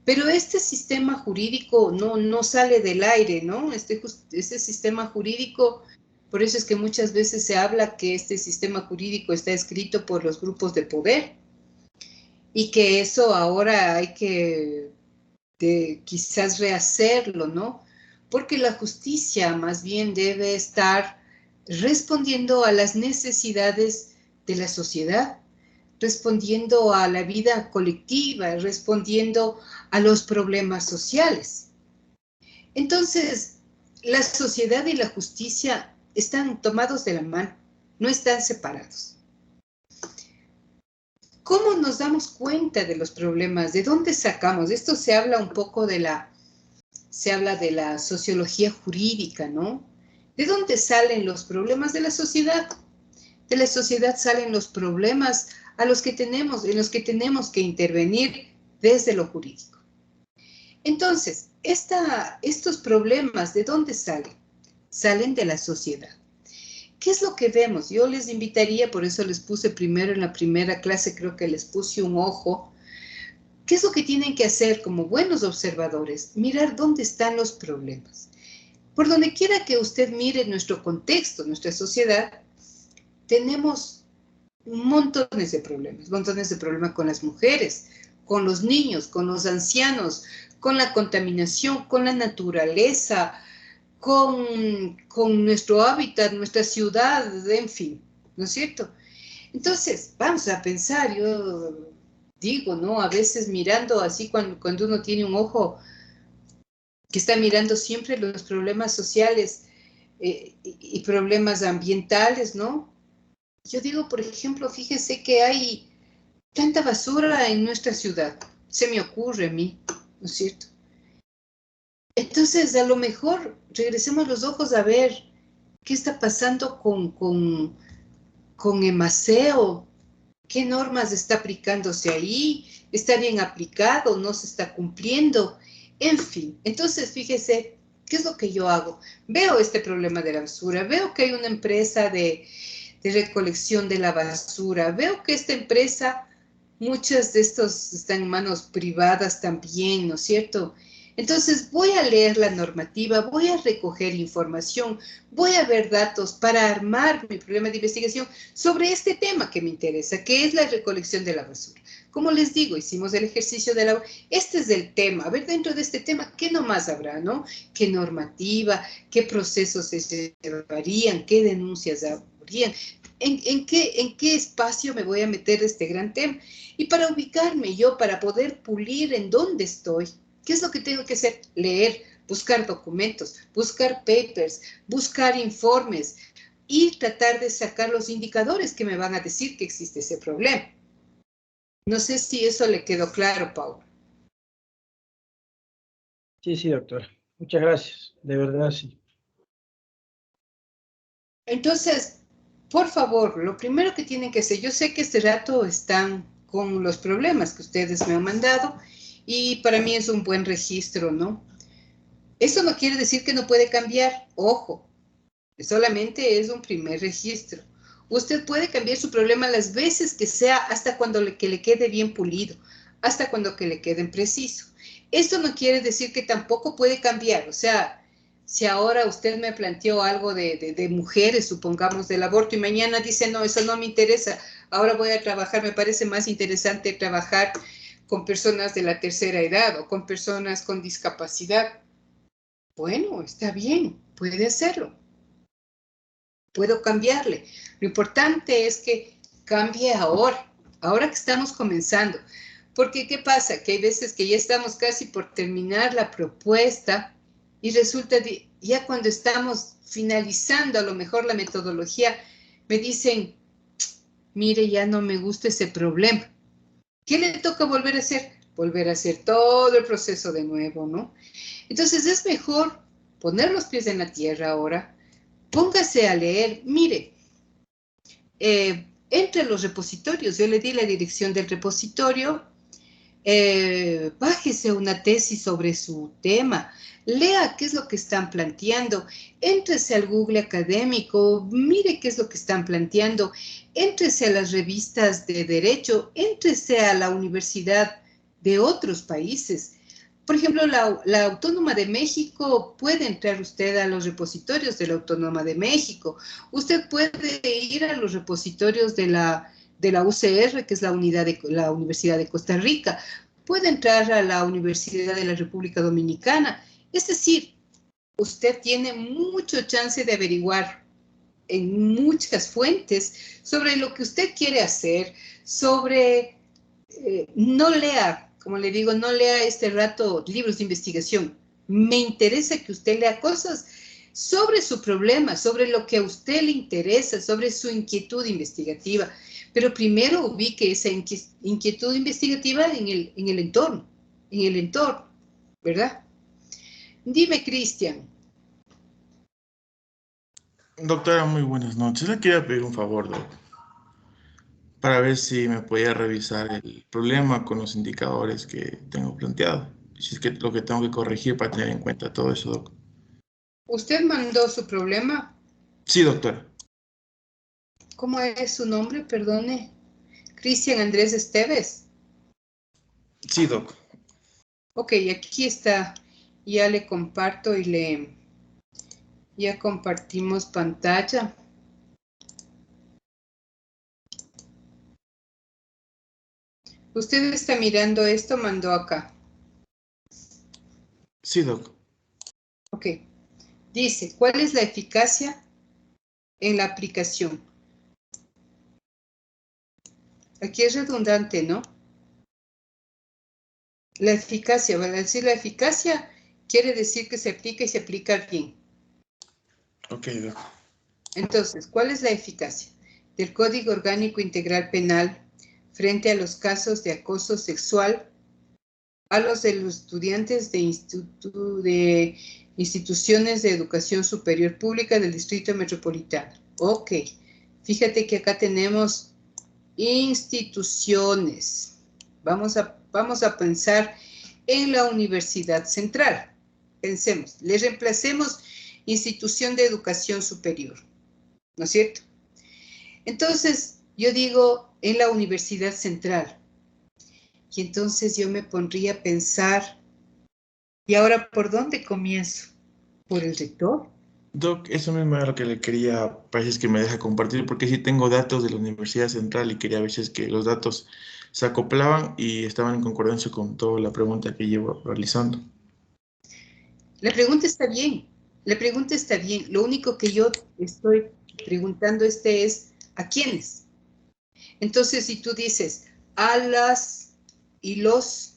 Pero este sistema jurídico no sale del aire, ¿no? Este sistema jurídico, por eso es que muchas veces se habla que este sistema jurídico está escrito por los grupos de poder y que eso ahora hay que quizás rehacerlo, ¿no? Porque la justicia más bien debe estar respondiendo a las necesidades de la sociedad, respondiendo a la vida colectiva, respondiendo a los problemas sociales. Entonces, la sociedad y la justicia están tomados de la mano, no están separados. ¿Cómo nos damos cuenta de los problemas? ¿De dónde sacamos? Esto se habla un poco se habla de la sociología jurídica, ¿no? ¿De dónde salen los problemas de la sociedad? De la sociedad salen los problemas en los que tenemos que intervenir desde lo jurídico. Entonces, estos problemas, ¿de dónde salen? Salen de la sociedad. ¿Qué es lo que vemos? Yo les invitaría, por eso les puse primero en la primera clase, creo que les puse un ojo. ¿Qué es lo que tienen que hacer como buenos observadores? Mirar dónde están los problemas. Por donde quiera que usted mire nuestro contexto, nuestra sociedad, tenemos montones de problemas con las mujeres, con los niños, con los ancianos, con la contaminación, con la naturaleza, con nuestro hábitat, nuestra ciudad, en fin, ¿no es cierto? Entonces, vamos a pensar, yo digo, ¿no? A veces mirando así, cuando uno tiene un ojo que está mirando siempre los problemas sociales y problemas ambientales, ¿no? Yo digo, por ejemplo, fíjese que hay tanta basura en nuestra ciudad, se me ocurre a mí, ¿no es cierto? Entonces, a lo mejor regresemos los ojos a ver qué está pasando con Emaceo, qué normas está aplicándose ahí, está bien aplicado, no se está cumpliendo, en fin. Entonces, fíjese, ¿qué es lo que yo hago? Veo este problema de la basura, veo que hay una empresa de recolección de la basura, veo que esta empresa, muchas de estos están en manos privadas también, ¿no es cierto? Entonces voy a leer la normativa, voy a recoger información, voy a ver datos para armar mi problema de investigación sobre este tema que me interesa, que es la recolección de la basura. Como les digo, hicimos el ejercicio de este es el tema. A ver, dentro de este tema, ¿qué nomás habrá, no? ¿Qué normativa? ¿Qué procesos se llevarían? ¿Qué denuncias habrían? ¿En qué espacio me voy a meter este gran tema? Y para ubicarme yo, para poder pulir en dónde estoy, ¿qué es lo que tengo que hacer? Leer, buscar documentos, buscar papers, buscar informes, y tratar de sacar los indicadores que me van a decir que existe ese problema. No sé si eso le quedó claro, Paula. Sí, sí, doctora. Muchas gracias. De verdad, sí. Entonces, por favor, lo primero que tienen que hacer, yo sé que este rato están con los problemas que ustedes me han mandado y para mí es un buen registro, ¿no? Eso no quiere decir que no puede cambiar, ojo, solamente es un primer registro. Usted puede cambiar su problema las veces que sea hasta cuando que le quede bien pulido, hasta cuando que le quede preciso. Esto no quiere decir que tampoco puede cambiar, o sea, si ahora usted me planteó algo de mujeres, supongamos del aborto, y mañana dice, no, eso no me interesa, ahora voy a trabajar, me parece más interesante trabajar con personas de la tercera edad o con personas con discapacidad. Bueno, está bien, puede hacerlo. Puedo cambiarle. Lo importante es que cambie ahora que estamos comenzando. Porque, ¿qué pasa? Que hay veces que ya estamos casi por terminar la propuesta y resulta ya cuando estamos finalizando a lo mejor la metodología, me dicen, mire, ya no me gusta ese problema. ¿Qué le toca volver a hacer? Volver a hacer todo el proceso de nuevo, ¿no? Entonces es mejor poner los pies en la tierra ahora. Póngase a leer, mire, entre los repositorios, yo le di la dirección del repositorio, bájese una tesis sobre su tema, lea qué es lo que están planteando, éntrese al Google académico, mire qué es lo que están planteando, éntrese a las revistas de derecho, éntrese a la universidad de otros países. Por ejemplo, la Autónoma de México, puede entrar usted a los repositorios de la Autónoma de México. Usted puede ir a los repositorios de la UCR, que es la Universidad de Costa Rica. Puede entrar a la Universidad de la República Dominicana. Es decir, usted tiene mucho chance de averiguar en muchas fuentes sobre lo que usted quiere hacer, no lea, como le digo, no lea este rato libros de investigación. Me interesa que usted lea cosas sobre su problema, sobre lo que a usted le interesa, sobre su inquietud investigativa. Pero primero ubique esa inquietud investigativa en el entorno, ¿verdad? Dime, Cristian. Doctora, muy buenas noches. Le quería pedir un favor, para ver si me podía revisar el problema con los indicadores que tengo planteado. Si es que lo que tengo que corregir para tener en cuenta todo eso, doc. ¿Usted mandó su problema? Sí, doctora. ¿Cómo es su nombre? Perdone. Cristian Andrés Esteves. Sí, doc. Ok, aquí está. Ya le comparto ya compartimos pantalla. Usted está mirando esto, mandó acá. Sí, doc. Ok. Dice, ¿cuál es la eficacia en la aplicación? Aquí es redundante, ¿no? La eficacia, ¿vale? Decir la eficacia quiere decir que se aplica y se aplica bien. Ok, doc. Entonces, ¿cuál es la eficacia del Código Orgánico Integral Penal frente a los casos de acoso sexual a los de los estudiantes de instituciones de educación superior pública del Distrito Metropolitano? Ok, fíjate que acá tenemos instituciones. Vamos a pensar en la Universidad Central. Pensemos, le reemplacemos institución de educación superior, ¿no es cierto? Entonces, yo digo en la Universidad Central. Y entonces yo me pondría a pensar, ¿y ahora por dónde comienzo? ¿Por el rector? Doc, eso mismo era lo que le quería, parece que me deja compartir, porque sí tengo datos de la Universidad Central y quería ver si es que los datos se acoplaban y estaban en concordancia con toda la pregunta que llevo realizando. La pregunta está bien, Lo único que yo estoy preguntando es, ¿a quiénes? Entonces, si tú dices a las y los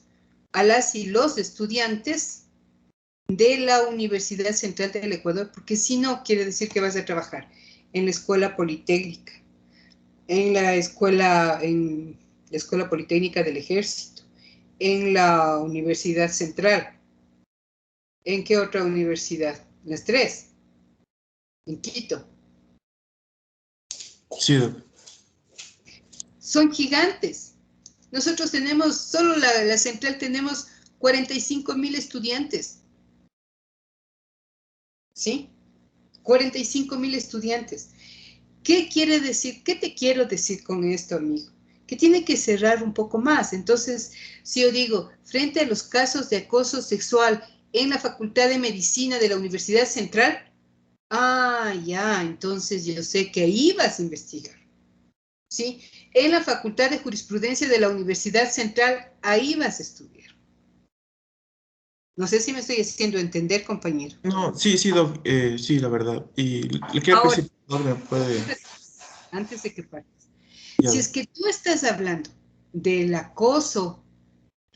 estudiantes de la Universidad Central del Ecuador, porque si no, quiere decir que vas a trabajar en la Escuela Politécnica, en la Escuela Politécnica del Ejército, en la Universidad Central. ¿En qué otra universidad? Las 3. En Quito. Sí, doctor. Son gigantes. Nosotros tenemos, solo la central tenemos 45,000 estudiantes. ¿Sí? 45,000 estudiantes. ¿Qué quiere decir? ¿Qué te quiero decir con esto, amigo? Que tiene que cerrar un poco más. Entonces, si yo digo, frente a los casos de acoso sexual en la Facultad de Medicina de la Universidad Central, ya, entonces yo sé que ahí vas a investigar. ¿Sí? En la Facultad de Jurisprudencia de la Universidad Central, ahí vas a estudiar. No sé si me estoy haciendo entender, compañero. No, sí, doc, sí, la verdad. Y le quiero Ahora, decir, doctor, me puede... antes de que partes. Ya. Si es que tú estás hablando del acoso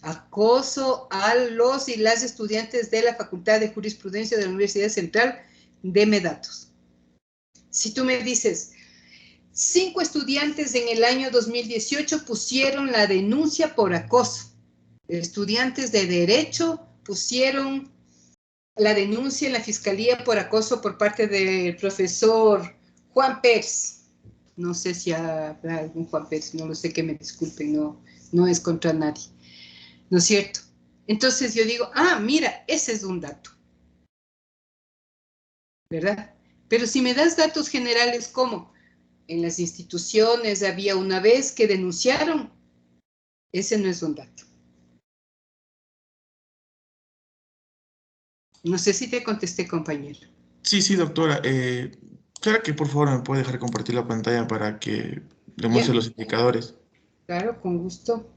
a los y las estudiantes de la Facultad de Jurisprudencia de la Universidad Central, deme datos. Si tú me dices, 5 estudiantes en el año 2018 pusieron la denuncia por acoso. Estudiantes de Derecho pusieron la denuncia en la Fiscalía por acoso por parte del profesor Juan Pérez. No sé si habrá algún Juan Pérez, no lo sé, que me disculpen, no es contra nadie. ¿No es cierto? Entonces yo digo, mira, ese es un dato. ¿Verdad? Pero si me das datos generales como en las instituciones había una vez que denunciaron, ese no es un dato. No sé si te contesté, compañero. Sí, doctora. ¿Será que por favor me puede dejar compartir la pantalla para que le muestre los indicadores? Claro, con gusto.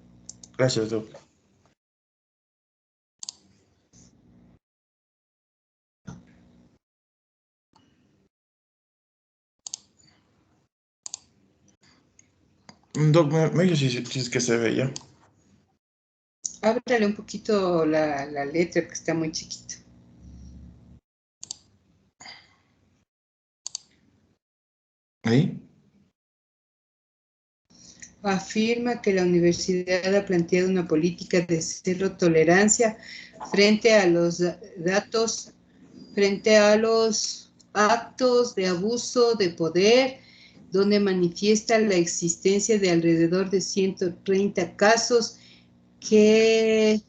Gracias, doctor. Doc, me dice si es que se ve ya. Ábrale un poquito la letra, que está muy chiquita. ¿Ahí? Afirma que la universidad ha planteado una política de cero tolerancia frente a los datos, frente a los actos de abuso de poder, donde manifiesta la existencia de alrededor de 130 casos que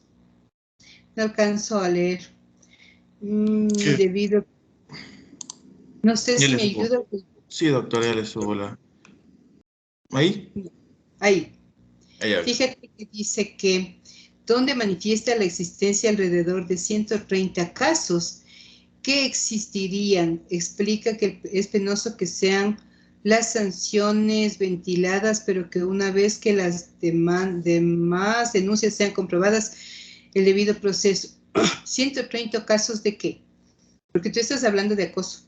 no alcanzo a leer. Debido, no sé si me ayuda. Sí, doctora, ya le subo la... ¿Ahí? Ahí. Ahí. Fíjate que dice que donde manifiesta la existencia alrededor de 130 casos que existirían, explica que es penoso que sean las sanciones ventiladas, pero que una vez que las demás denuncias sean comprobadas, el debido proceso. 130 casos ¿de qué? Porque tú estás hablando de acoso.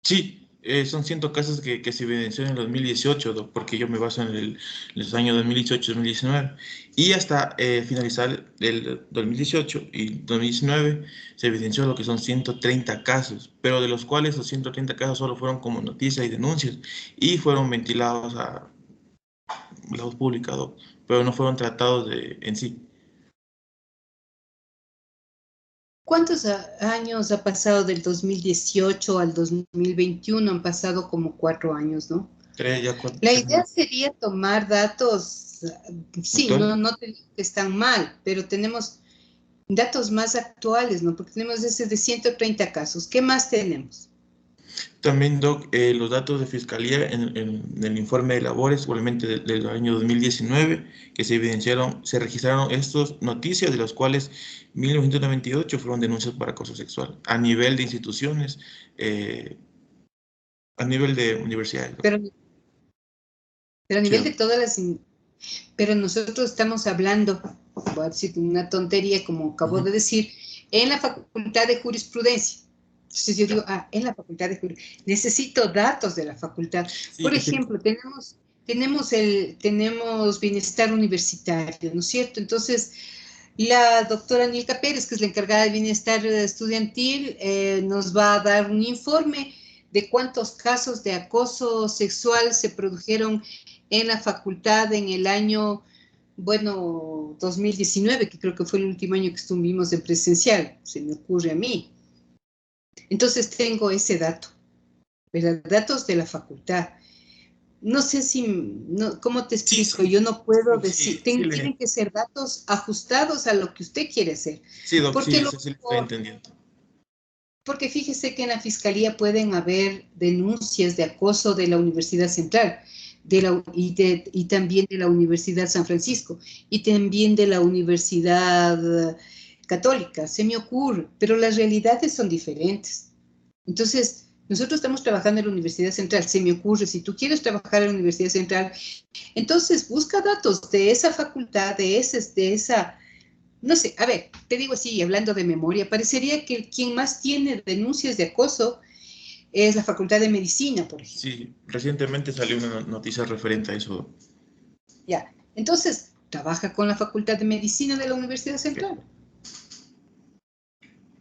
Sí, son 100 casos que se evidenció en el 2018, porque yo me baso en los años 2018-2019. Y hasta finalizar el 2018 y 2019 se evidenció lo que son 130 casos, pero de los cuales los 130 casos solo fueron como noticias y denuncias y fueron ventilados a la voz pública, pero no fueron tratados en sí. ¿Cuántos años ha pasado del 2018 al 2021? Han pasado como 4 años, ¿no? 3, ya 4. La idea sería tomar datos, sí, no te digo que están mal, pero tenemos datos más actuales, ¿no? Porque tenemos ese de 130 casos. ¿Qué más tenemos? También, Doc, los datos de Fiscalía en el informe de labores, igualmente del año 2019, que se registraron estas noticias, de las cuales 1998 fueron denuncias por acoso sexual, a nivel de instituciones, a nivel de universidades. Pero a nivel de todas las... Pero nosotros estamos hablando, voy a decir una tontería como acabo de decir, en la Facultad de Jurisprudencia. Entonces yo digo, en la Facultad de Jurisprudencia. Necesito datos de la facultad. Sí, por ejemplo, tenemos bienestar universitario, ¿no es cierto? Entonces, la doctora Nilka Pérez, que es la encargada de bienestar estudiantil, nos va a dar un informe de cuántos casos de acoso sexual se produjeron en la facultad en el año, bueno, 2019, que creo que fue el último año que estuvimos en presencial, se me ocurre a mí. Entonces tengo ese dato, ¿verdad? Datos de la facultad. No sé si, no, ¿cómo te explico? Sí. Yo no puedo Sí, decir, sí, tienen que ser datos ajustados a lo que usted quiere hacer. Sí, Doc, Porque sí, eso sí lo estoy entendiendo. Porque fíjese que en la Fiscalía pueden haber denuncias de acoso de la Universidad Central y también de la Universidad San Francisco y también de la Universidad Católica, se me ocurre, pero las realidades son diferentes. Entonces, nosotros estamos trabajando en la Universidad Central, se me ocurre, si tú quieres trabajar en la Universidad Central, entonces busca datos de esa facultad, de esa... No sé, a ver, te digo así, hablando de memoria, parecería que quien más tiene denuncias de acoso es la Facultad de Medicina, por ejemplo. Sí, recientemente salió una noticia referente a eso. Ya, entonces, trabaja con la Facultad de Medicina de la Universidad Central.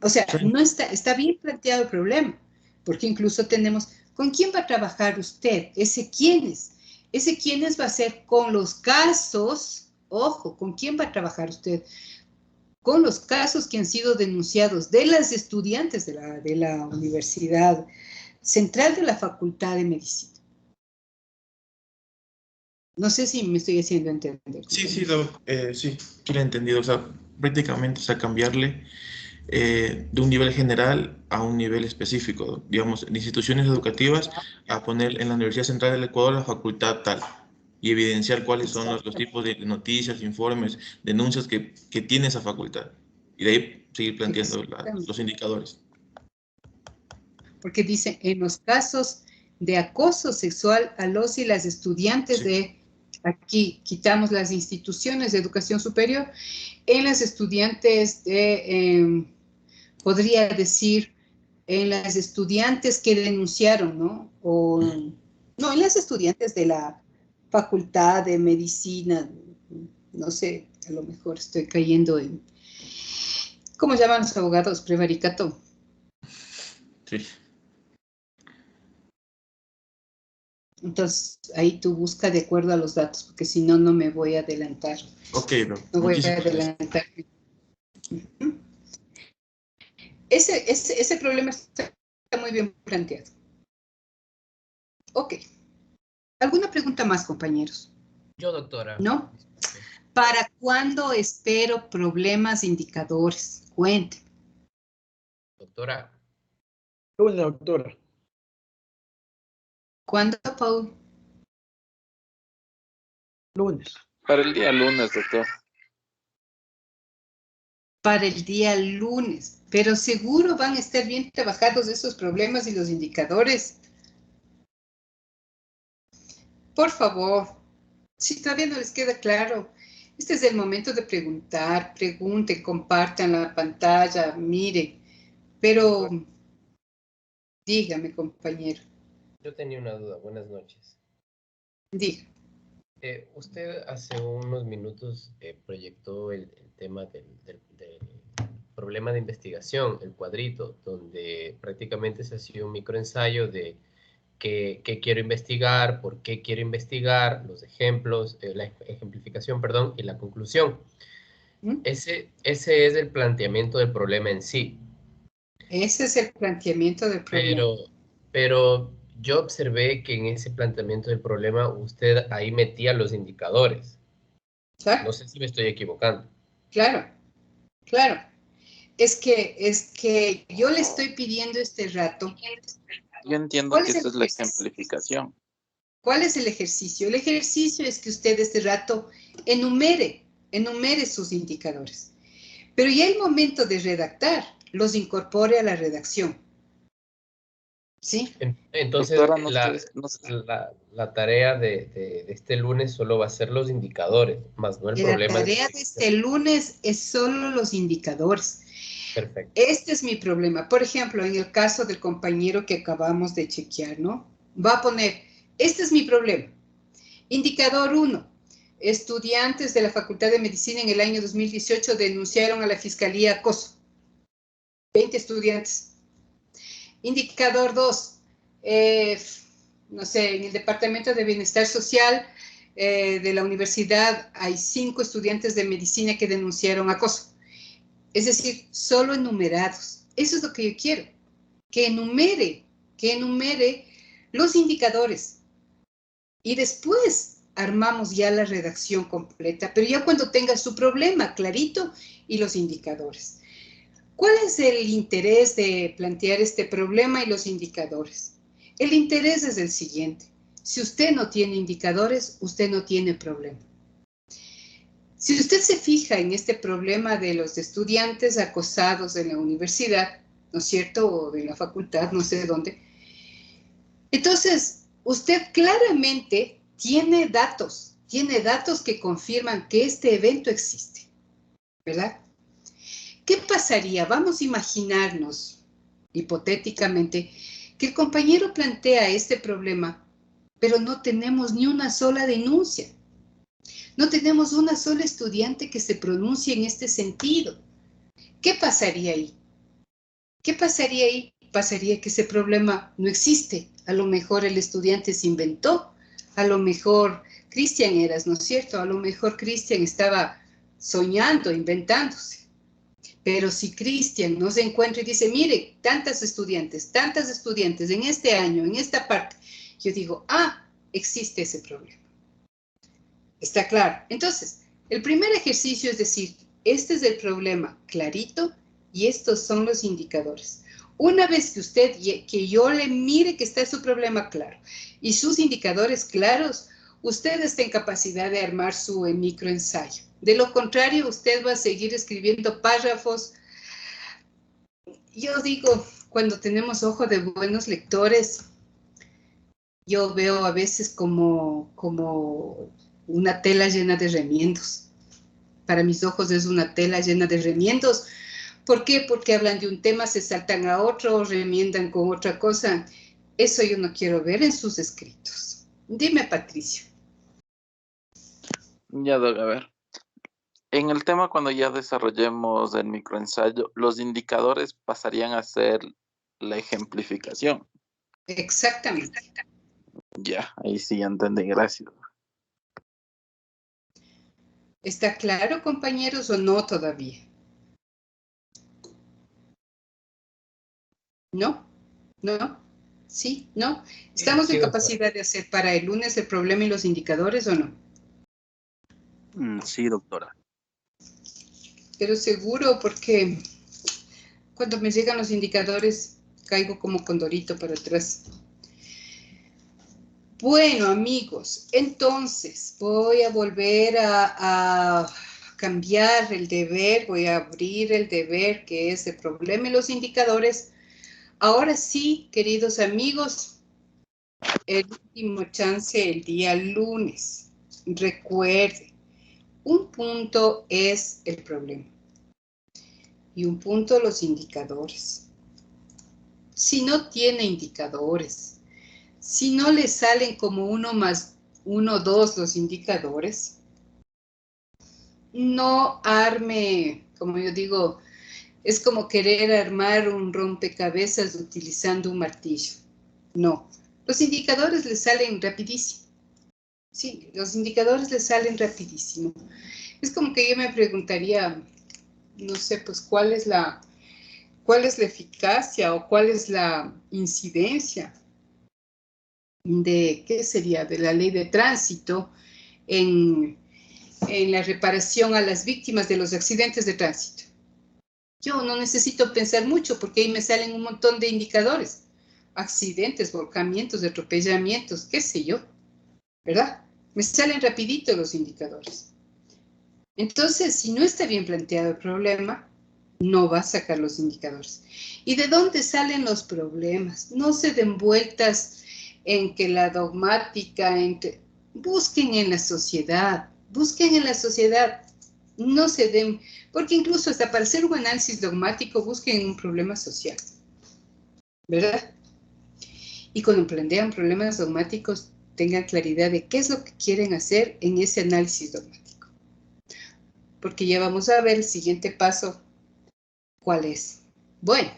O sea, Sí. no está bien planteado el problema, porque incluso tenemos, ¿con quién va a trabajar usted? ¿Ese quiénes? Ese quiénes va a ser con los casos, ojo, ¿con quién va a trabajar usted? Con los casos que han sido denunciados de las estudiantes de la Universidad Central de la Facultad de Medicina. No sé si me estoy haciendo entender. Sí, Doc, sí lo he entendido. O sea, prácticamente, o sea, cambiarle de un nivel general a un nivel específico, Doc. Digamos, de instituciones educativas a poner en la Universidad Central del Ecuador la facultad tal y evidenciar cuáles son los tipos de noticias, informes, denuncias que tiene esa facultad. Y de ahí seguir planteando los indicadores. Porque dice, en los casos de acoso sexual a los y las estudiantes Sí. de, aquí quitamos las instituciones de educación superior, en las estudiantes de, podría decir, en las estudiantes que denunciaron, ¿no? No, en las estudiantes de la Facultad de Medicina, no sé, a lo mejor estoy cayendo en, ¿cómo llaman los abogados? Prevaricato. Sí. Entonces, ahí tú busca de acuerdo a los datos, porque si no, no me voy a adelantar. Ok, Doc. No voy a Muchísimas gracias. adelantar. Ese problema está muy bien planteado. Ok. ¿Alguna pregunta más, compañeros? Yo, doctora. ¿No? ¿Para cuándo espero problemas indicadores? Cuente. Doctora. Lunes, doctora. ¿Cuándo, Paul? Lunes. Para el día lunes, doctor. Para el día lunes. Pero seguro van a estar bien trabajados esos problemas y los indicadores. Por favor, si todavía no les queda claro, este es el momento de preguntar, pregunten, compartan la pantalla, mire, pero dígame, compañero. Yo tenía una duda. Buenas noches. Diga. Usted hace unos minutos proyectó el tema del problema de investigación, el cuadrito, donde prácticamente se hacía un microensayo de qué quiero investigar, por qué quiero investigar, los ejemplos, la ejemplificación, perdón, y la conclusión. Ese es el planteamiento del problema en sí. Ese es el planteamiento del problema. Pero yo observé que en ese planteamiento del problema usted ahí metía los indicadores. ¿Claro? No sé si me estoy equivocando. Claro, claro. Es que yo le estoy pidiendo este rato. Yo entiendo que esta es la ejemplificación. ¿Cuál es el ejercicio? El ejercicio es que usted este rato enumere sus indicadores. Pero ya el momento de redactar, los incorpore a la redacción. ¿Sí? Entonces, Doctora, la tarea de este lunes solo va a ser los indicadores, más no el problema. La tarea de este lunes es solo los indicadores. Perfecto. Este es mi problema. Por ejemplo, en el caso del compañero que acabamos de chequear, ¿no? Va a poner, este es mi problema. Indicador 1. Estudiantes de la Facultad de Medicina en el año 2018 denunciaron a la Fiscalía acoso. 20 estudiantes. Indicador 2. no sé, en el Departamento de Bienestar Social de la universidad hay 5 estudiantes de medicina que denunciaron acoso. Es decir, solo enumerados. Eso es lo que yo quiero, que enumere los indicadores. Y después armamos ya la redacción completa, pero ya cuando tenga su problema clarito y los indicadores. ¿Cuál es el interés de plantear este problema y los indicadores? El interés es el siguiente. Si usted no tiene indicadores, usted no tiene problema. Si usted se fija en este problema de los estudiantes acosados en la universidad, ¿no es cierto? O de la facultad, no sé de dónde. Entonces, usted claramente tiene datos que confirman que este evento existe, ¿verdad? ¿Qué pasaría? Vamos a imaginarnos, hipotéticamente, que el compañero plantea este problema, pero no tenemos ni una sola denuncia. No tenemos una sola estudiante que se pronuncie en este sentido. ¿Qué pasaría ahí? ¿Qué pasaría ahí? Pasaría que ese problema no existe. A lo mejor el estudiante se inventó. A lo mejor Cristian eras, ¿no es cierto? A lo mejor Cristian estaba soñando, inventándose. Pero si Cristian no se encuentra y dice, mire, tantas estudiantes en este año, en esta parte, yo digo, existe ese problema. ¿Está claro? Entonces, el primer ejercicio es decir, este es el problema clarito y estos son los indicadores. Una vez que yo le mire que está su problema claro y sus indicadores claros, usted está en capacidad de armar su microensayo. De lo contrario, usted va a seguir escribiendo párrafos. Yo digo, cuando tenemos ojo de buenos lectores, yo veo a veces como una tela llena de remiendos. Para mis ojos es una tela llena de remiendos. ¿Por qué? Porque hablan de un tema, se saltan a otro, remiendan con otra cosa. Eso yo no quiero ver en sus escritos. Dime, Patricio. Ya, Doc, a ver. En el tema, cuando ya desarrollemos el microensayo, los indicadores pasarían a ser la ejemplificación. Exactamente. Ya, ahí sí ya entendí, gracias. ¿Está claro, compañeros, o no todavía? ¿No? ¿No? ¿Sí? ¿No? ¿Estamos en capacidad de hacer para el lunes el problema y los indicadores o no? Sí, doctora. Pero seguro, porque cuando me llegan los indicadores caigo como condorito para atrás. Bueno, amigos, entonces voy a volver a cambiar el deber, voy a abrir el deber que es el problema y los indicadores. Ahora sí, queridos amigos, el último chance el día lunes. Recuerden, un punto es el problema y un punto los indicadores. Si no tiene indicadores, si no le salen como 1 más 1, 2 los indicadores, no arme, como yo digo, es como querer armar un rompecabezas utilizando un martillo. No, los indicadores le salen rapidísimo. Sí, los indicadores le salen rapidísimo. Es como que yo me preguntaría, no sé, pues, ¿cuál es la eficacia o cuál es la incidencia de, ¿qué sería? De la ley de tránsito en la reparación a las víctimas de los accidentes de tránsito. Yo no necesito pensar mucho porque ahí me salen un montón de indicadores. Accidentes, volcamientos, atropellamientos, qué sé yo, ¿verdad? Me salen rapidito los indicadores. Entonces, si no está bien planteado el problema, no va a sacar los indicadores. ¿Y de dónde salen los problemas? No se den vueltas en que la dogmática, busquen en la sociedad, no se den, porque incluso hasta para hacer un análisis dogmático, busquen un problema social, ¿verdad? Y cuando plantean problemas dogmáticos, tengan claridad de qué es lo que quieren hacer en ese análisis dogmático. Porque ya vamos a ver el siguiente paso, ¿cuál es? Bueno,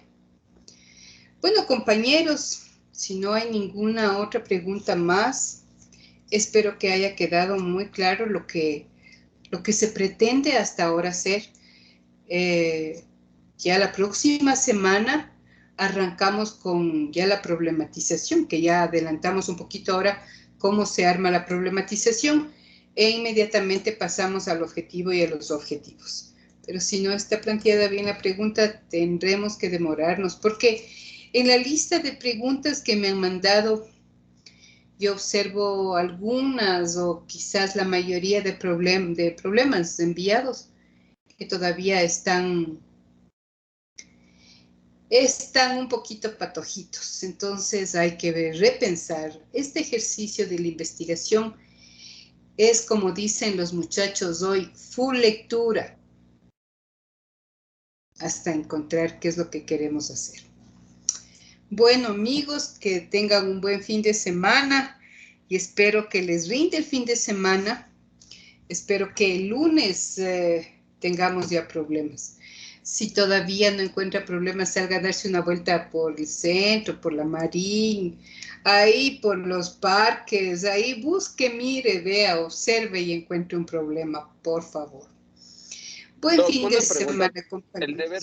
compañeros, Si no hay ninguna otra pregunta más, espero que haya quedado muy claro lo que se pretende hasta ahora hacer. Ya la próxima semana arrancamos con ya la problematización, que ya adelantamos un poquito ahora cómo se arma la problematización, e inmediatamente pasamos al objetivo y a los objetivos. Pero si no está planteada bien la pregunta, tendremos que demorarnos, porque en la lista de preguntas que me han mandado, yo observo algunas o quizás la mayoría de problemas enviados que todavía están un poquito patojitos. Entonces hay que repensar. Este ejercicio de la investigación es, como dicen los muchachos hoy, full lectura, hasta encontrar qué es lo que queremos hacer. Bueno, amigos, que tengan un buen fin de semana y espero que les rinde el fin de semana. Espero que el lunes tengamos ya problemas. Si todavía no encuentra problemas, salga a darse una vuelta por el centro, por la Marín, ahí por los parques, ahí busque, mire, vea, observe y encuentre un problema, por favor. Buen fin de semana, compañeros. ¿El deber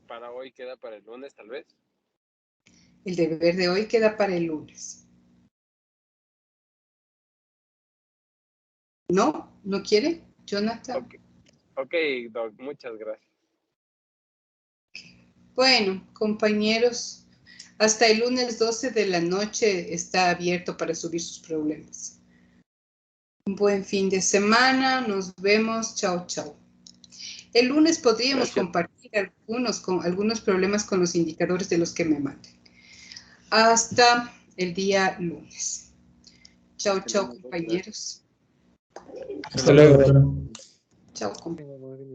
para hoy queda para el lunes, tal vez? El deber de hoy queda para el lunes. ¿No? ¿No quiere, Jonathan? Ok, Doc, muchas gracias. Bueno, compañeros, hasta el lunes 12 de la noche está abierto para subir sus problemas. Un buen fin de semana, nos vemos, chao, chao. El lunes podríamos compartir algunos problemas con los indicadores de los que me manden. Hasta el día lunes. Chao, chao, compañeros. Hasta luego. Chao, compañeros.